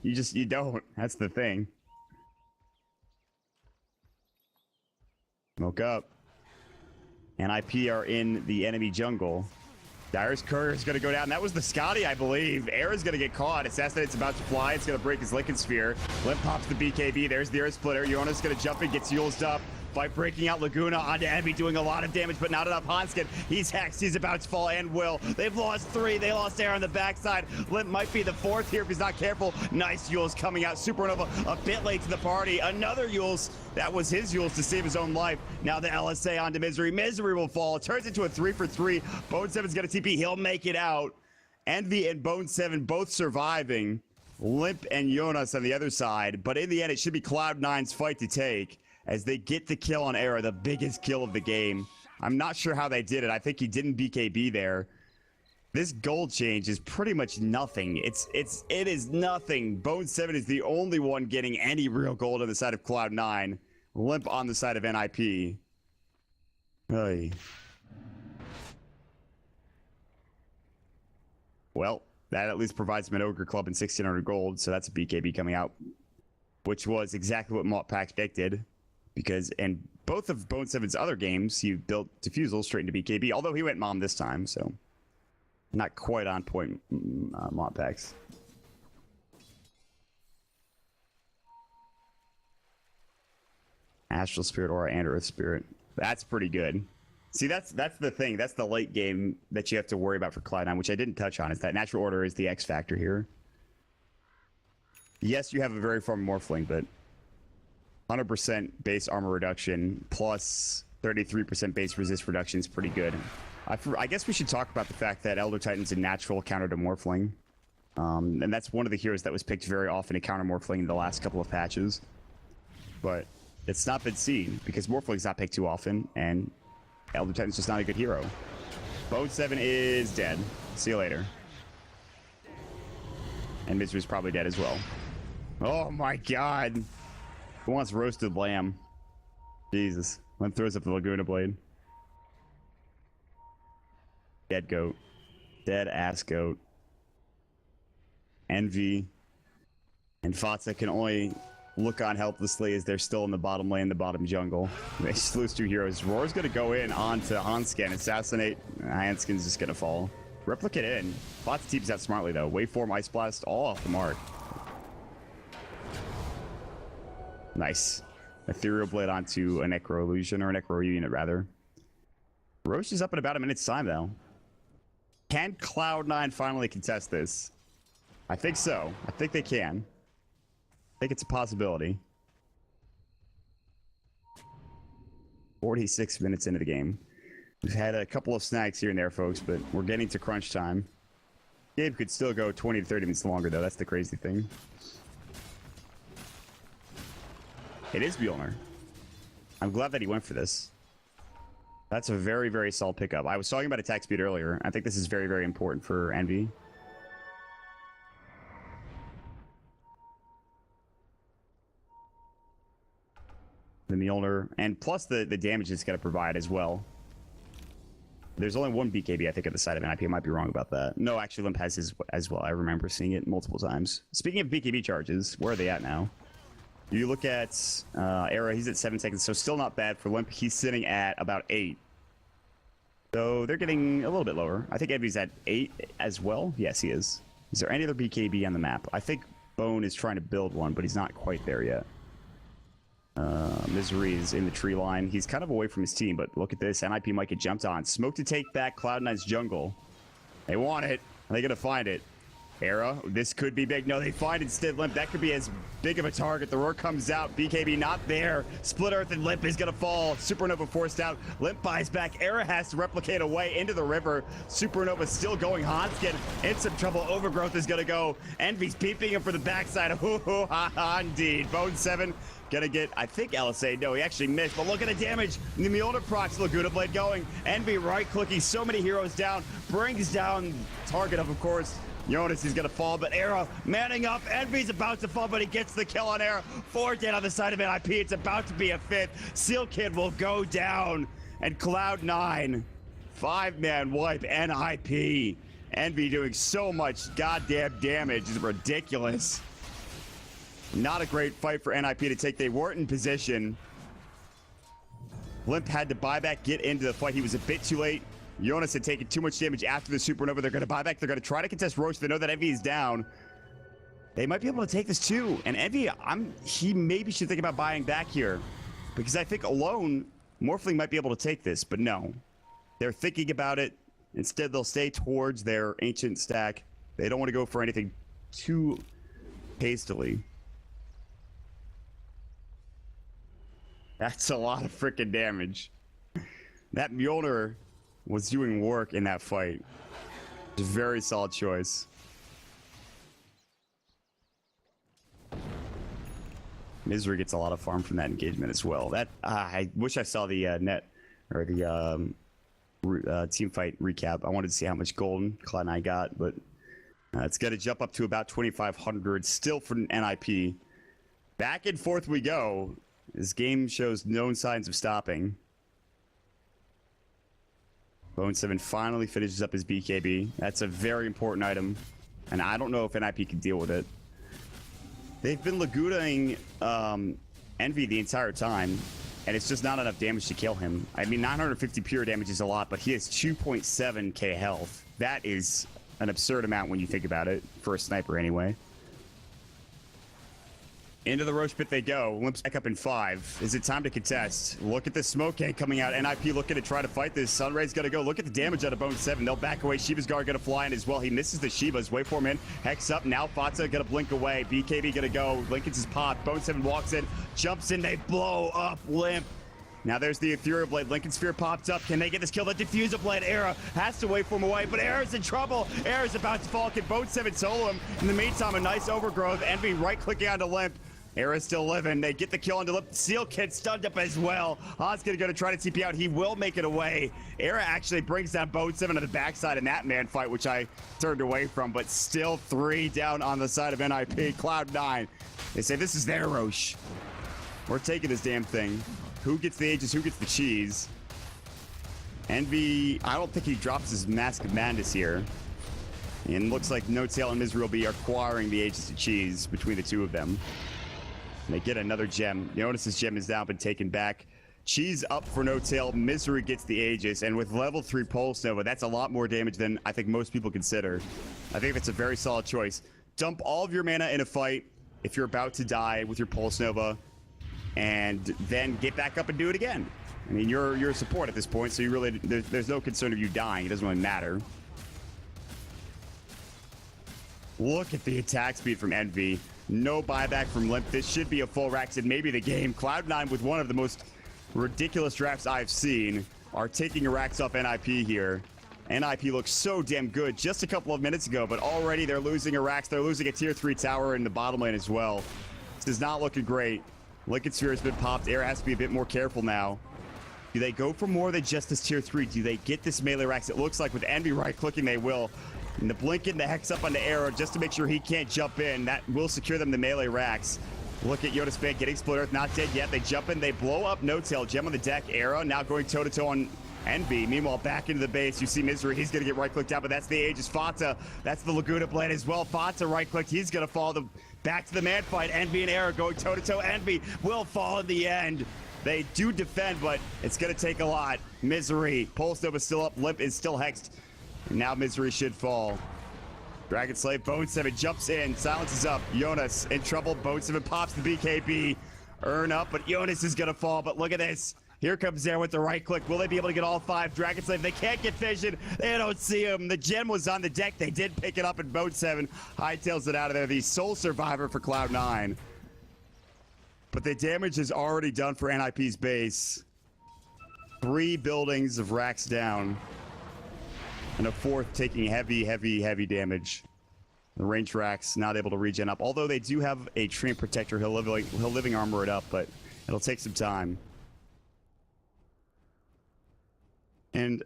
You don't. That's the thing. Smoke up. NiP are in the enemy jungle. Dire's Courier is going to go down. That was the Scotty, I believe. Era's going to get caught. Assassinate's about to fly. It's going to break his Lincoln Sphere. Limp pops the BKB. There's the Earth Splitter. Jonas going to jump in, gets Yule's up. By breaking out Laguna onto Envy, doing a lot of damage, but not enough. Hanskin, he's hexed. He's about to fall and will. They've lost 3. They lost Era on the backside. Limp might be the 4th here if he's not careful. Nice Yules coming out. Supernova a bit late to the party. Another Yules. That was his Yules to save his own life. Now the LSA onto Misery. Misery will fall. It turns into a 3-for-3. Bo1's going to TP. He'll make it out. Envy and Bo1 both surviving. Limp and Jonas on the other side. But in the end, it should be Cloud9's fight to take, as they get the kill on Era, the biggest kill of the game. I'm not sure how they did it. I think he didn't BKB there. This gold change is pretty much nothing. It is nothing. Bo1 is the only one getting any real gold on the side of Cloud9. Limp on the side of NiP. Hey. Well, that at least provides him an Ogre Club and 1,600 gold, so that's a BKB coming out, which was exactly what Moppak did. Because in both of Bo1's other games, he built Diffusal straight into BKB, although he went Mom this time, so not quite on point, Mopaks. Astral Spirit, Aura, and Earth Spirit. That's pretty good. See, that's the thing. That's the late game that you have to worry about for Cloud9, which I didn't touch on, is that Natural Order is the X factor here. Yes, you have a very farm Morphling, but 100% base armor reduction plus 33% base resist reduction is pretty good. I guess we should talk about the fact that Elder Titan's a natural counter to Morphling. And that's one of the heroes that was picked very often to counter Morphling in the last couple of patches. But It's not been seen because Morphling's not picked too often, and Elder Titan's just not a good hero. Bo1 is dead. See you later. And Misery's probably dead as well. Oh my god. Who wants roasted lamb? Jesus. One throws up the Laguna Blade. Dead goat. Dead ass goat. Envy. And Fatsa can only look on helplessly as they're still in the bottom lane, the bottom jungle. They just lose 2 heroes. Roar's gonna go in onto Hanskin, assassinate. Hanskin's just gonna fall. Replicate in. Fatsa teams out smartly though. Waveform, Ice Blast, all off the mark. Nice. Ethereal Blade onto a Necro Illusion, or a Necro unit rather. Roche is up in about a minute's time though. Can Cloud9 finally contest this? I think so. I think they can. I think it's a possibility. 46 minutes into the game. We've had a couple of snacks here and there, folks, but we're getting to crunch time. Game could still go 20 to 30 minutes longer, though. That's the crazy thing. It is Mjolnir. I'm glad that he went for this. That's a very, very solid pickup. I was talking about attack speed earlier. I think this is very, very important for Envy. The Mjolnir, and plus the damage it's going to provide as well. There's only one BKB, I think, at the side of NiP. I might be wrong about that. No, actually, Limp has his as well. I remember seeing it multiple times. Speaking of BKB charges, where are they at now? You look at Era, he's at 7 seconds, so still not bad for Limp. He's sitting at about 8. So they're getting a little bit lower. I think Envy's at 8 as well. Yes, he is. Is there any other BKB on the map? I think Bone is trying to build one, but he's not quite there yet. Misery is in the tree line. He's kind of away from his team, but look at this. NiP might get jumped on. Smoke to take back Cloud9's jungle. They want it. Are they going to find it? Era, this could be big. No, they find instead Limp. That could be as big of a target. The roar comes out. BKB not there. Split Earth and Limp is going to fall. Supernova forced out. Limp buys back. Era has to replicate away into the river. Supernova still going. Hanskin in some trouble. Overgrowth is going to go. Envy's peeping him for the backside. Indeed. Bo1 gonna get, I think, LSA. No, he actually missed. But look at the damage. The Mjolnir procs Laguna Blade going. Envy right-clicking so many heroes down. Brings down target of course. Jonas is gonna fall, but Era manning up. Envy's about to fall, but he gets the kill on Era. 4 dead on the side of NiP. It's about to be a 5th. Seal Kid will go down. And Cloud9, 5-man wipe NiP. Envy doing so much goddamn damage is ridiculous. Not a great fight for NiP to take. They weren't in position. Limp had to buy back, get into the fight. He was a bit too late. Jonas had taken too much damage after the Supernova. They're going to buy back. They're going to try to contest Roche. They know that Envy is down. They might be able to take this too. And Envy, he maybe should think about buying back here. Because I think alone, Morphling might be able to take this. But no. They're thinking about it. Instead, they'll stay towards their ancient stack. They don't want to go for anything too hastily. That's a lot of freaking damage. That Mjolnir was doing work in that fight. It's a very solid choice. Misery gets a lot of farm from that engagement as well. That I wish I saw the net or the team fight recap. I wanted to see how much golden Cloud9 got, but it's going to jump up to about 2,500 still for NiP. Back and forth we go. This game shows no signs of stopping. Bo1 finally finishes up his BKB. That's a very important item, and I don't know if NiP can deal with it. They've been Lagunaing Envy the entire time, and it's just not enough damage to kill him. I mean, 950 pure damage is a lot, but he has 2.7k health. That is an absurd amount when you think about it, for a sniper anyway. Into the Roche pit they go. Limp's back up in 5. Is it time to contest? Look at the smoke tank coming out. NiP looking to try to fight this. Sunray's gonna go. Look at the damage out of Bo1. They'll back away. Shiva's Guard gonna fly in as well. He misses the Shivas. Waveform in. Hex up. Now Fatsa gonna blink away. BKB gonna go. Lincoln's is popped. Bo1 walks in. Jumps in. They blow up Limp. Now there's the Ethereal Blade. Lincoln Sphere popped up. Can they get this kill? The Diffuser Blade. Era has to wait for him away, but Era's in trouble. Era's about to fall. Can Bo1 solo him? In the meantime, a nice overgrowth. Envy right-clicking onto Limp. Era's still living. They get the kill on Lip. Seal Kid stunned up as well. Ha's gonna go to try to TP out. He will make it away. Era actually brings down Bo1 to the backside in that man fight, which I turned away from, but still 3 down on the side of NiP. Cloud9. They say this is their Roche. We're taking this damn thing. Who gets the Aegis? Who gets the cheese? Envy, I don't think he drops his Mask of Madness here. And looks like No-Tail and Misery will be acquiring the Aegis to cheese between the two of them. And they get another gem. Jonas' gem is now been taken back. Cheese up for No-Tail. Misery gets the Aegis. And with level 3 Pulse Nova, that's a lot more damage than I think most people consider. I think that's a very solid choice. Dump all of your mana in a fight if you're about to die with your Pulse Nova. And then get back up and do it again. I mean, you're a support at this point, so you really there's no concern of you dying. It doesn't really matter. Look at the attack speed from Envy. No buyback from Limp. This should be a full Rax and maybe the game. Cloud9 with one of the most ridiculous drafts I've seen are taking a Rax off NiP here. NiP looks so damn good just a couple of minutes ago, but already they're losing a Rax. They're losing a tier 3 tower in the bottom lane as well. This is not looking great. Liquid Sphere has been popped. Era has to be a bit more careful now. Do they go for more than just this tier 3? Do they get this melee Rax? It looks like with Envy right-clicking, they will. And the blink in the Hex up on the Arrow just to make sure he can't jump in. That will secure them the melee Rax. Look at Yoda's Fan getting Split Earth, not dead yet. They jump in, they blow up No-Tail. Gem on the deck, Arrow now going toe-to-toe on Envy. Meanwhile, back into the base, you see Misery. He's going to get right-clicked out, but that's the Aegis. Fata, that's the Laguna Blade as well. Fata right-clicked. He's going to fall back to the man fight. Envy and Arrow going toe-to-toe. Envy will fall in the end. They do defend, but it's going to take a lot. Misery. Pulse Nova still up. Limp is still hexed. And now Misery should fall. Dragon Slave. Bo1 jumps in. Silences up. Jonas in trouble. Bo1 pops the BKB. Earn up, but Jonas is going to fall. But look at this. Here comes there with the right click. Will they be able to get all 5? Dragon Slave, they can't get vision. They don't see him. The gem was on the deck. They did pick it up, and Bo1 hightails it out of there. The sole survivor for Cloud9. But the damage is already done for NiP's base. 3 buildings of Rax down. And a 4th taking heavy, heavy, heavy damage. The range Rax not able to regen up. Although they do have a Treant Protector. He'll living armor it up, but it'll take some time. And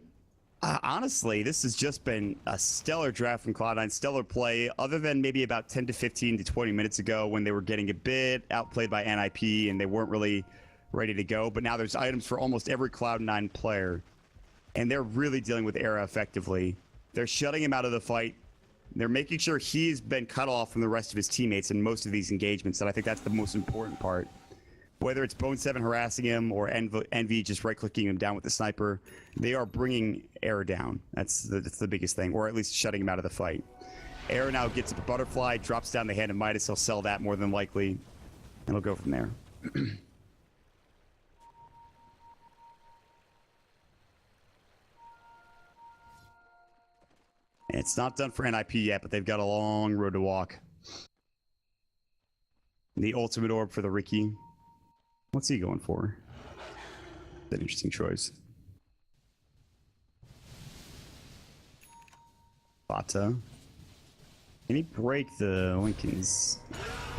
honestly, this has just been a stellar draft from Cloud9, stellar play, other than maybe about 10 to 15 to 20 minutes ago when they were getting a bit outplayed by NiP and they weren't really ready to go. But now there's items for almost every Cloud9 player, and they're really dealing with Era effectively. They're shutting him out of the fight. They're making sure he's been cut off from the rest of his teammates in most of these engagements, and I think that's the most important part. Whether it's Bo1 harassing him or Envy just right-clicking him down with the sniper, they are bringing Era down. That's the biggest thing, or at least shutting him out of the fight. Era now gets a butterfly, drops down the hand of Midas. He'll sell that more than likely, and he'll go from there. It's not done for NiP yet, but they've got a long road to walk. The ultimate orb for the Riki. What's he going for? That's an interesting choice. Bata. Can he break the Lincolns?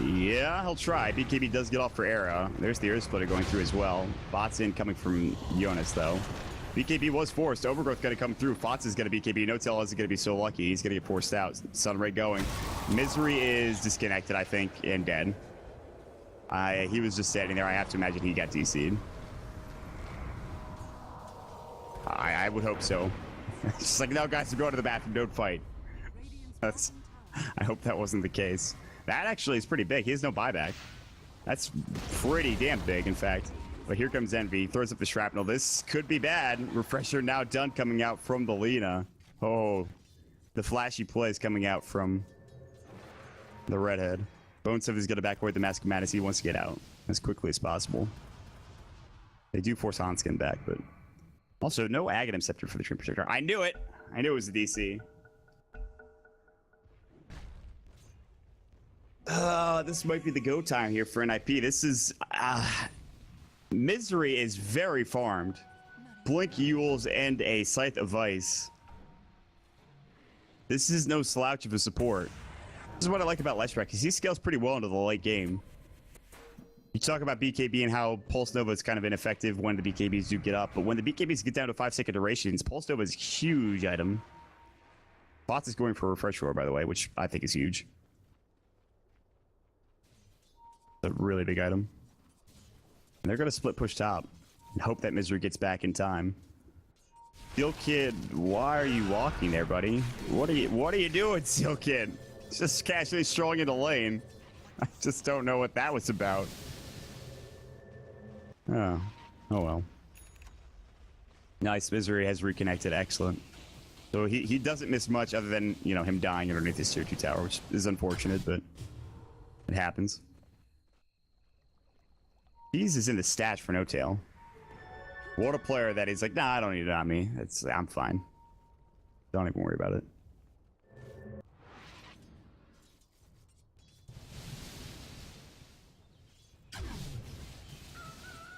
Yeah, he'll try. BKB does get off for Era. There's the Earth Splitter going through as well. Bots in coming from Jonas, though. BKB was forced. Overgrowth going to come through. Fox is going to BKB. No-Tail isn't going to be so lucky. He's going to get forced out. Sunray going. Misery is disconnected, I think, and dead. He was just standing there. I have to imagine he got DC'd. I would hope so. It's just like, no, guys, go to the bathroom. Don't fight. I hope that wasn't the case. That actually is pretty big. He has no buyback. That's pretty damn big, in fact. But here comes Envy. Throws up the shrapnel. This could be bad. Refresher now done coming out from the Lina. Oh, the flashy plays coming out from the redhead. Bo1 is going to back away the Mask of Madness. He wants to get out as quickly as possible. They do force Hanskin back, but also no Aghanim Scepter for the Treant Protector. I knew it. I knew it was a DC. This might be the go time here for NiP. This is Misery is very farmed. Blink Yules and a Scythe of Ice. This is no slouch of a support. This is what I like about Leshrac, because he scales pretty well into the late game. You talk about BKB and how Pulse Nova is kind of ineffective when the BKBs do get up, but when the BKBs get down to 5-second durations, Pulse Nova is a huge item. Bots is going for a Refresh Roar, by the way, which I think is huge. It's a really big item. And they're going to split push top and hope that Misery gets back in time. Seal Kid, why are you walking there, buddy? What are you doing, Seal Kid? Just casually strolling into lane. I just don't know what that was about. Oh well. Nice, Misery has reconnected, excellent. So he doesn't miss much other than, you know, him dying underneath his tier 2 tower, which is unfortunate, but it happens. He's is in the stats for no tail. What a player that is like, nah, I don't need it on me. I'm fine. Don't even worry about it.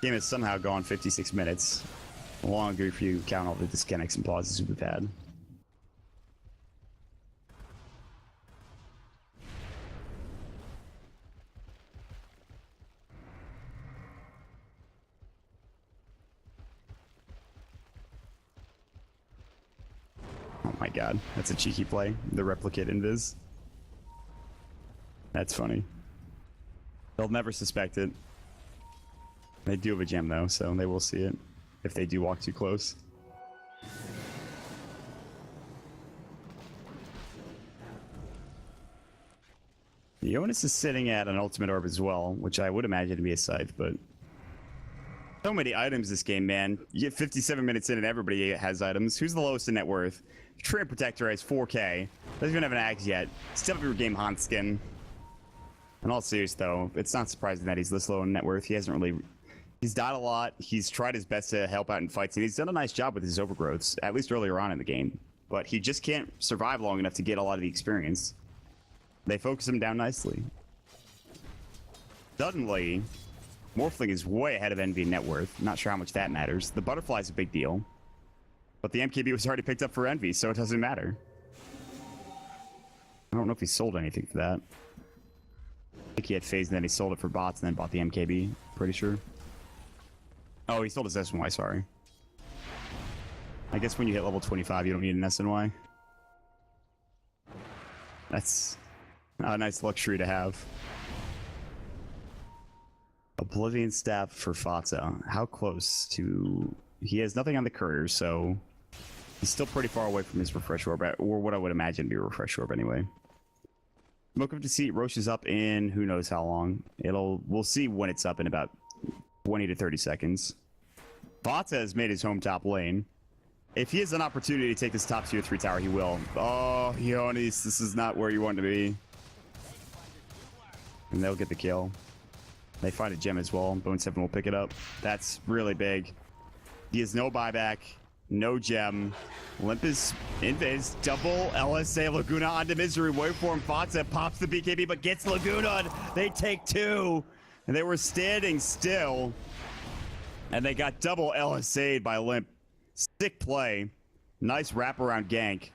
Game has somehow gone 56 minutes. Longer if you count all the disconnects and pauses we've had. Oh my god, that's a cheeky play. The replicate invis. That's funny. They'll never suspect it. They do have a gem though, so they will see it if they do walk too close. Jonas is sitting at an ultimate orb as well, which I would imagine to be a scythe, but so many items this game, man. You get 57 minutes in and everybody has items. Who's the lowest in net worth? Treant Protector has 4k. Doesn't even have an axe yet. Still have your game Hans skin. In all serious though, it's not surprising that he's this low in net worth. He hasn't really... He's died a lot. He's tried his best to help out in fights, and he's done a nice job with his overgrowths, at least earlier on in the game. But he just can't survive long enough to get a lot of the experience. They focus him down nicely. Suddenly, Morphling is way ahead of Envy in net worth. Not sure how much that matters. The Butterfly's a big deal. But the MKB was already picked up for Envy, so it doesn't matter. I don't know if he sold anything for that. I think he had phase and then he sold it for bots and then bought the MKB. Pretty sure. Oh, he sold his SNY, sorry. I guess when you hit level 25, you don't need an SNY. That's a nice luxury to have. Oblivion Staff for Fata. How close to... He has nothing on the courier, so... He's still pretty far away from his Refresh Orb, or what I would imagine to be a Refresh Orb anyway. Smoke of Deceit, Roche is up in who knows how long. We'll see when it's up in about 20 to 30 seconds. Fata has made his home top lane. If he has an opportunity to take this top tier 3 tower, he will. Oh, Ionis, this is not where you want to be. And they'll get the kill. They find a gem as well. Bone 7 will pick it up. That's really big. He has no buyback, no gem. Olympus invades, double LSA Laguna onto Misery. Waveform Fata pops the BKB, but gets Laguna. They take 2. And they were standing still. And they got double LSA'd by Limp. Sick play. Nice wraparound gank.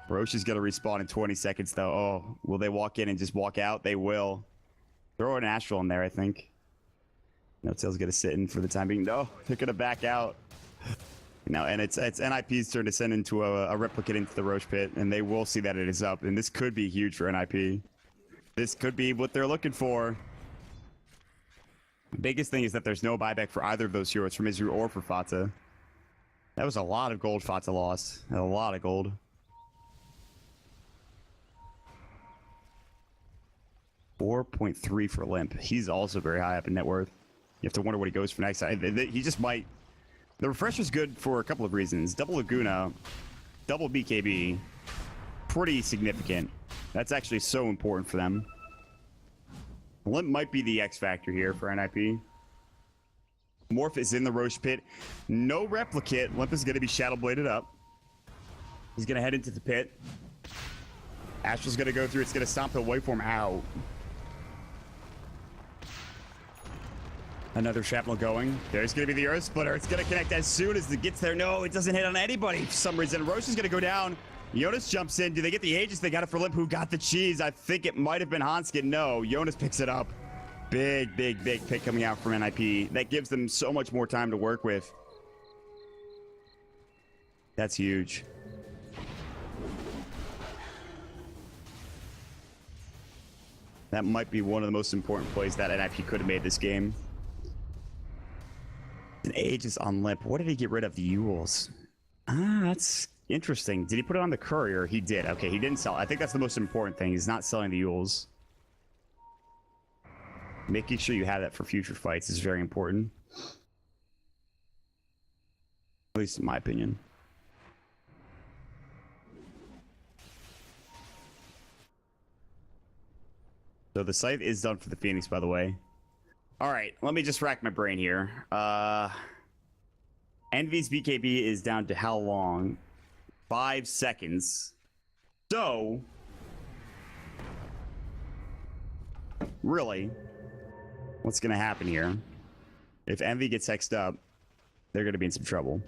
Roche is going to respawn in 20 seconds, though. Oh, will they walk in and just walk out? They will. Throw an Astral in there, I think. No Tail's going to sit in for the time being. No, they're going to back out. No, and it's NiP's turn to send into a replicate into the Roche pit, and they will see that it is up. And this could be huge for NiP. This could be what they're looking for. The biggest thing is that there's no buyback for either of those heroes, for Misery or for Fata. That was a lot of gold Fata lost. A lot of gold. 4.3 for Limp. He's also very high up in net worth. You have to wonder what he goes for next. He just might... The Refresher's good for a couple of reasons. Double Laguna, double BKB, pretty significant. That's actually so important for them. Limp might be the X factor here for NiP. Morph is in the Roche pit. No replicate. Limp is going to be Shadow Bladed up. He's going to head into the pit. Astral's going to go through. It's going to stomp the waveform out. Another shrapnel going. There's going to be the Earth Splitter. It's going to connect as soon as it gets there. No, it doesn't hit on anybody for some reason. Roche is going to go down. Jonas jumps in. Do they get the Aegis? They got it for Limp. Who got the cheese? I think it might have been Hanskin. No, Jonas picks it up. big pick coming out from NiP. That gives them so much more time to work with. That's huge. That might be one of the most important plays that NiP could have made this game. An Aegis on Limp. What did he get rid of? The Euls. Ah, that's interesting. Did he put it on the courier? He did. Okay, he didn't sell. I think that's the most important thing. He's not selling the Euls. Making sure you have that for future fights is very important. At least in my opinion. So the scythe is done for the Phoenix, by the way. All right, let me just rack my brain here. Envy's BKB is down to how long? 5 seconds. So, really, what's going to happen here? If Envy gets hexed up, they're going to be in some trouble.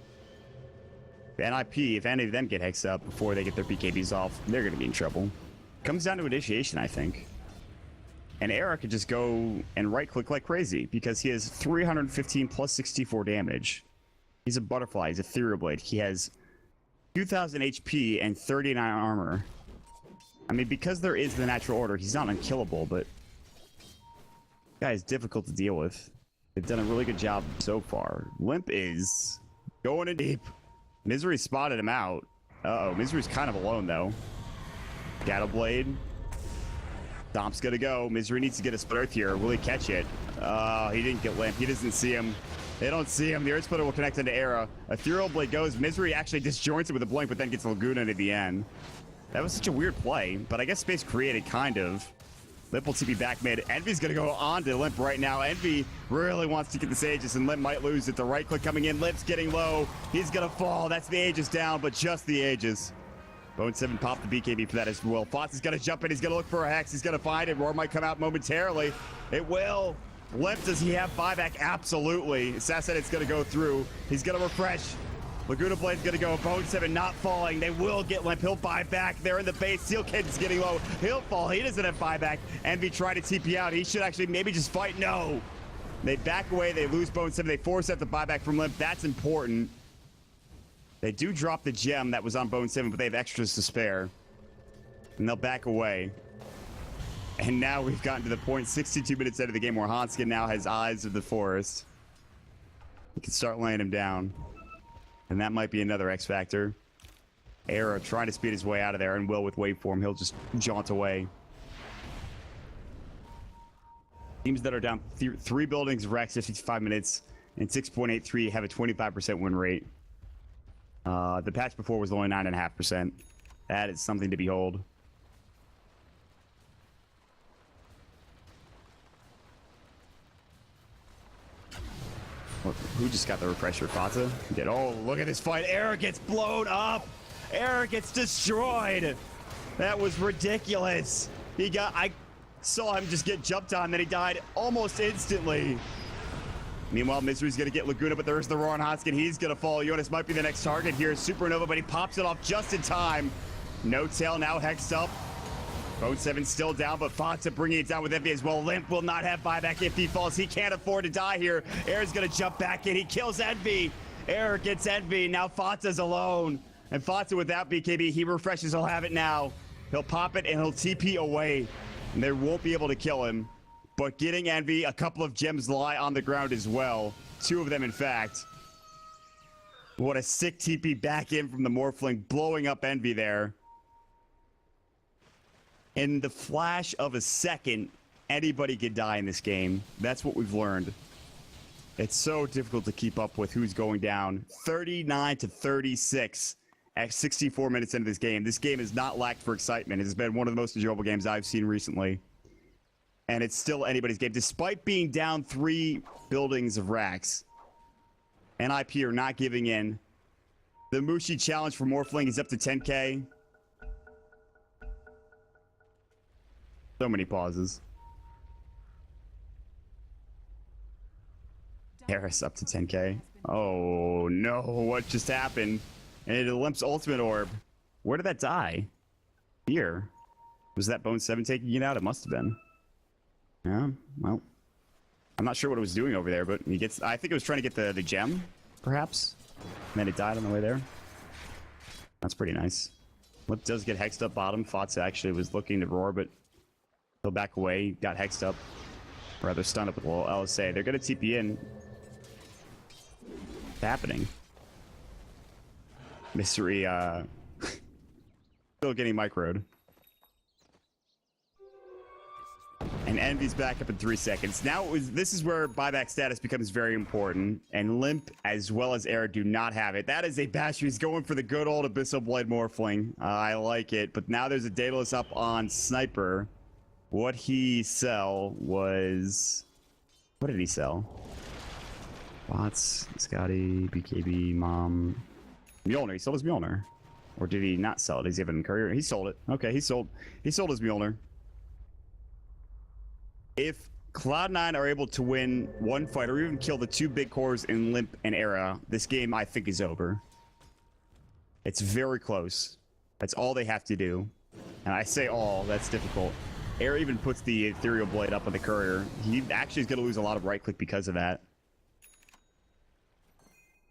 NiP, if any of them get hexed up before they get their BKBs off, they're going to be in trouble. Comes down to initiation, I think. And Era could just go and right-click like crazy because he has 315 plus 64 damage. He's a butterfly. He's a Ethereal Blade. He has 2,000 HP and 39 armor. I mean, because there is the natural order, he's not unkillable, but the guy is difficult to deal with. They've done a really good job so far. Limp is going in deep. Misery spotted him out. Uh-oh, Misery's kind of alone, though. Shadow Blade. Stomp's gonna go. Misery needs to get a split earth here. Will he catch it? He didn't get Limp. He doesn't see him. They don't see him. The Earth Splitter will connect into Era. Ethereal Blade goes. Misery actually disjoints it with a blink, but then gets Laguna at the end. That was such a weird play, but I guess space created, kind of. Limp will TP back mid. Envy's gonna go on to Limp right now. Envy really wants to get this Aegis, and Limp might lose it. The right click coming in. Limp's getting low. He's gonna fall. That's the Aegis down, but just the Aegis. Bo1 popped the BKB for that as well. Fox is gonna jump in. He's gonna look for a hex. He's gonna find it. Roar might come out momentarily. It will. Limp, does he have buyback? Absolutely. Sass said it's gonna go through. He's gonna refresh. Laguna Blade's gonna go. Bo1 not falling. They will get Limp. He'll buy back. They're in the base. Seal Kid's getting low. He'll fall. He doesn't have buyback. Envy tried to TP out. He should actually maybe just fight. No. They back away. They lose Bo1. They force out the buyback from Limp. That's important. They do drop the gem that was on Bo1, but they have extras to spare. And they'll back away. And now we've gotten to the point 62 minutes into the game where Hanskin now has Eyes of the Forest. He can start laying him down. And that might be another X factor. Era trying to speed his way out of there, and Will with waveform, he'll just jaunt away. Teams that are down 3 buildings of Rex 55 minutes and 6.83 have a 25% win rate. The patch before was only 9.5%. That is something to behold. Who just got the refresher? Fata? Did. Oh, look at this fight. Era gets blown up. Era gets destroyed. That was ridiculous. I saw him just get jumped on, then he died almost instantly. Meanwhile, Misery's gonna get Laguna, but there's the Roar on Hanskin. He's gonna fall. Jonas might be the next target here. Supernova, but he pops it off just in time. No Tail now hexed up. Bo1 still down, but Fata bringing it down with Envy as well. Limp will not have buyback if he falls. He can't afford to die here. Era's gonna jump back in. He kills Envy. Era gets Envy. Now Fata's alone. And Fata without BKB, he refreshes. He'll have it now. He'll pop it and he'll TP away. And they won't be able to kill him. But getting Envy, a couple of gems lie on the ground as well. 2 of them, in fact. What a sick TP back in from the Morphling, blowing up Envy there. In the flash of a second, anybody could die in this game. That's what we've learned. It's so difficult to keep up with who's going down. 39-36 at 64 minutes into this game. This game has not lacked for excitement. It's been one of the most enjoyable games I've seen recently. And it's still anybody's game. Despite being down 3 buildings of racks, NiP are not giving in. The Mushi challenge for Morphling is up to 10K. So many pauses. Harris up to 10K. Oh no, what just happened? And it Limp's ultimate orb. Where did that die? Here. Was that Bo1 taking it out? It must have been. Yeah, well, I'm not sure what it was doing over there, but he gets. I think it was trying to get the gem, perhaps. And then it died on the way there. That's pretty nice. Lip does get hexed up bottom. Fatsa actually was looking to roar, but he'll back away. Got hexed up. Or rather stunned up with a little LSA. They're going to TP in. What's happening? Mystery, still getting microed. And Envy's back up in 3 seconds. Now, this is where buyback status becomes very important. And Limp, as well as Air, do not have it. That is a bash. He's going for the good old Abyssal Blade Morphling. I like it. But now there's a Daedalus up on Sniper. What he sell was... What did he sell? Bots, Scotty, BKB, Mom... Mjolnir. He sold his Mjolnir. Or did he not sell it? Does he have it in courier? He sold it. Okay, he sold his Mjolnir. If Cloud9 are able to win one fight or even kill the two big cores in Limp and Era, this game I think is over. It's very close. That's all they have to do. And I say all, that's difficult. Era even puts the Ethereal Blade up on the courier. He actually is going to lose a lot of right click because of that.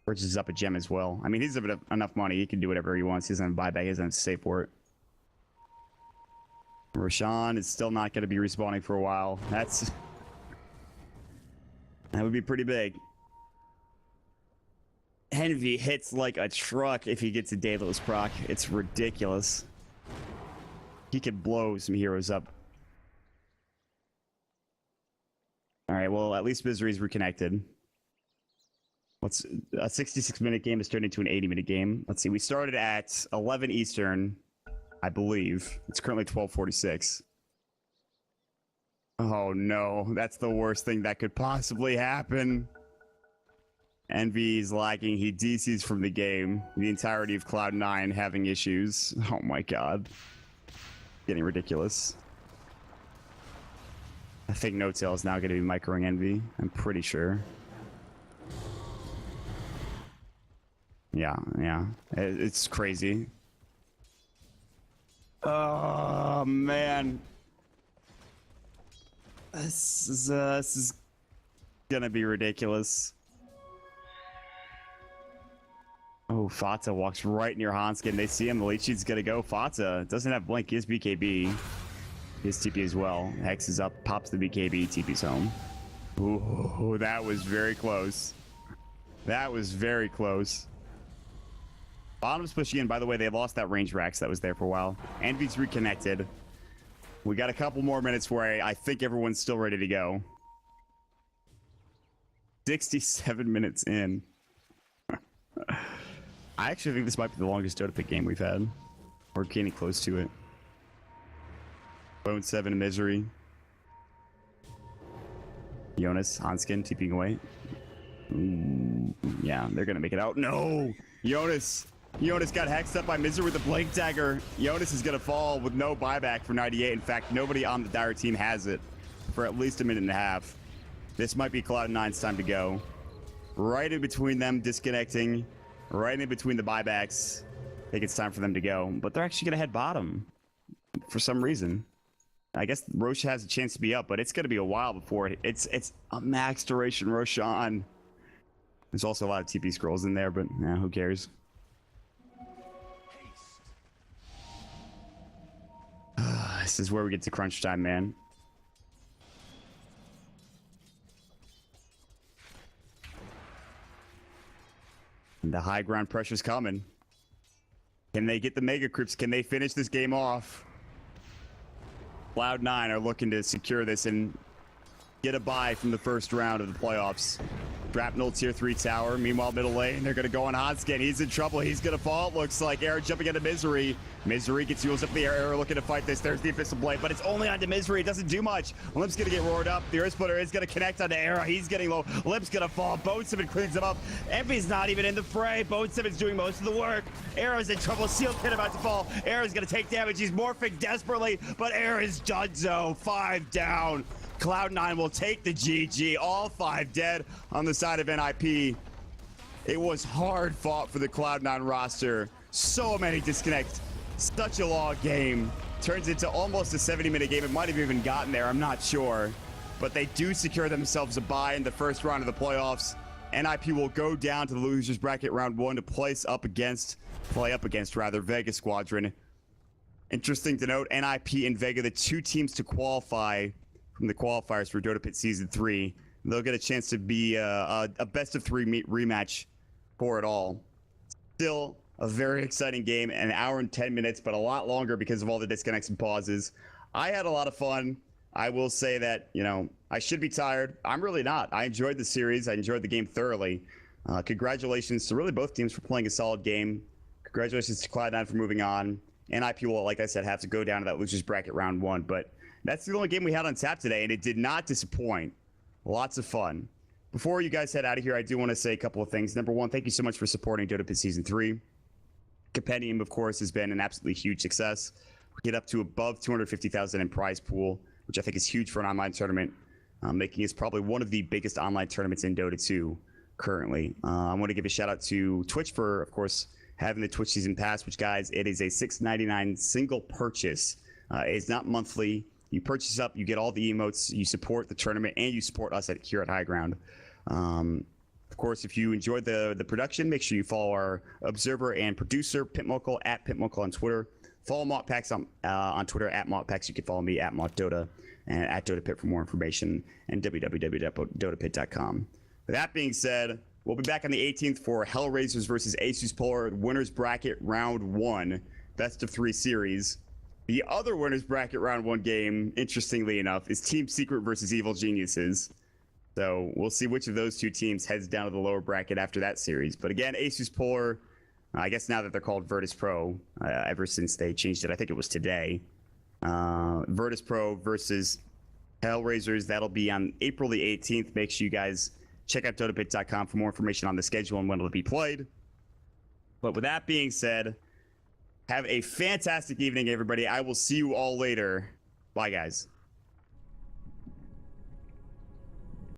Purchases up a gem as well. I mean, he's enough money. He can do whatever he wants. He doesn't have buyback. He doesn't have to save for it. Roshan is still not going to be respawning for a while. That would be pretty big. Envy hits like a truck if he gets a Daedalus proc. It's ridiculous. He could blow some heroes up. All right, well, at least Misery's reconnected. What's a 66-minute game is turned into an 80-minute game. Let's see. We started at 11 Eastern, I believe. It's currently 12:46. Oh no, that's the worst thing that could possibly happen. Envy's lagging. He DCs from the game. The entirety of Cloud9 having issues. Oh my god. Getting ridiculous. I think No-Tail is now going to be microing Envy. I'm pretty sure. Yeah. It's crazy. Oh, man. This is gonna be ridiculous. Oh, Fata walks right near Hanskin. They see him. The lead sheet's gonna go. Fata doesn't have blink. He has BKB. He has TP as well. Hex is up. Pops the BKB. TP's home. Ooh, that was very close. That was very close. Bottom's pushing in. By the way, they lost that range Rax that was there for a while. Envy's reconnected. We got a couple more minutes where I think everyone's still ready to go. 67 minutes in. I actually think this might be the longest Dota pick game we've had. We're getting close to it. Bone 7 Misery. Jonas, Hanskin, TPing away. Yeah, they're gonna make it out. No! Jonas got hexed up by Misery with a Blink Dagger. Jonas is gonna fall with no buyback for 98. In fact, nobody on the Dire team has it for at least a minute and a half. This might be Cloud9's time to go. Right in between them disconnecting, right in between the buybacks. I think it's time for them to go. But they're actually gonna head bottom for some reason. I guess Roche has a chance to be up, but it's gonna be a while before it's a max duration Roshan. There's also a lot of TP scrolls in there, but yeah, who cares? This is where we get to crunch time, man. And the high ground pressure's coming. Can they get the Mega Crypts? Can they finish this game off? Cloud9 are looking to secure this and get a bye from the first round of the playoffs. Drapnel tier 3 tower. Meanwhile, middle lane, they're going to go on Hanskin. He's in trouble. He's going to fall, it looks like. Air jumping into Misery. Misery gets heals up in the air. Air looking to fight this. There's the Abyssal Blade, but it's only onto Misery. It doesn't do much. Limp's going to get roared up. The Earth Splitter is going to connect onto Era. He's getting low. Limp's going to fall. Bo1 cleans him up. Envy's not even in the fray. Bo1's doing most of the work. Era's in trouble. Seal Kid about to fall. Era's going to take damage. He's morphing desperately, but Era is done so. 5 down. Cloud9 will take the GG. All 5 dead on the side of NiP. It was hard fought for the Cloud9 roster. So many disconnects. Such a long game. Turns into almost a 70-minute game. It might have even gotten there. I'm not sure. but they do secure themselves a bye in the first round of the playoffs. NiP will go down to the losers bracket round 1 to play up against Vega Squadron. Interesting to note, NiP and Vega, the 2 teams to qualify from the qualifiers for Dota Pit Season 3. They'll get a chance to be a best of 3 rematch for it all. Still a very exciting game, an hour and 10 minutes, but a lot longer because of all the disconnects and pauses. I had a lot of fun. I will say that, you know, I should be tired. I'm really not. I enjoyed the series. I enjoyed the game thoroughly. Congratulations to really both teams for playing a solid game. Congratulations to Cloud9 for moving on. NiP will, like I said, have to go down to that losers bracket round 1, but that's the only game we had on tap today, and it did not disappoint. Lots of fun. Before you guys head out of here, I do want to say a couple of things. Number 1, thank you so much for supporting Dota Pit Season 3. Compendium, of course, has been an absolutely huge success. We get up to above 250,000 in prize pool, which I think is huge for an online tournament, making it probably one of the biggest online tournaments in Dota 2 currently. I want to give a shout out to Twitch for, of course, having the Twitch Season Pass, which, guys, it is a $6.99 single purchase. It's not monthly. You purchase up, you get all the emotes, you support the tournament, and you support us here at High Ground. Of course, if you enjoyed the production, make sure you follow our observer and producer, Pitmuckle, at Pitmuckle on Twitter. Follow Mockpacks on Twitter, at Mockpacks. You can follow me, at MockDota, and at DotaPit for more information, and www.dotapit.com. With that being said, we'll be back on the 18th for Hellraisers versus Asus Polar Winners Bracket Round 1, Best of 3 series. The other Winners Bracket Round 1 game, interestingly enough, is Team Secret versus Evil Geniuses. So we'll see which of those 2 teams heads down to the lower bracket after that series. But again, Asus Polar, I guess now that they're called Virtus Pro, ever since they changed it, I think it was today. Virtus Pro versus Hellraisers, that'll be on April the 18th. Make sure you guys check out dotapit.com for more information on the schedule and when it'll be played. But with that being said, have a fantastic evening, everybody. I will see you all later. Bye, guys.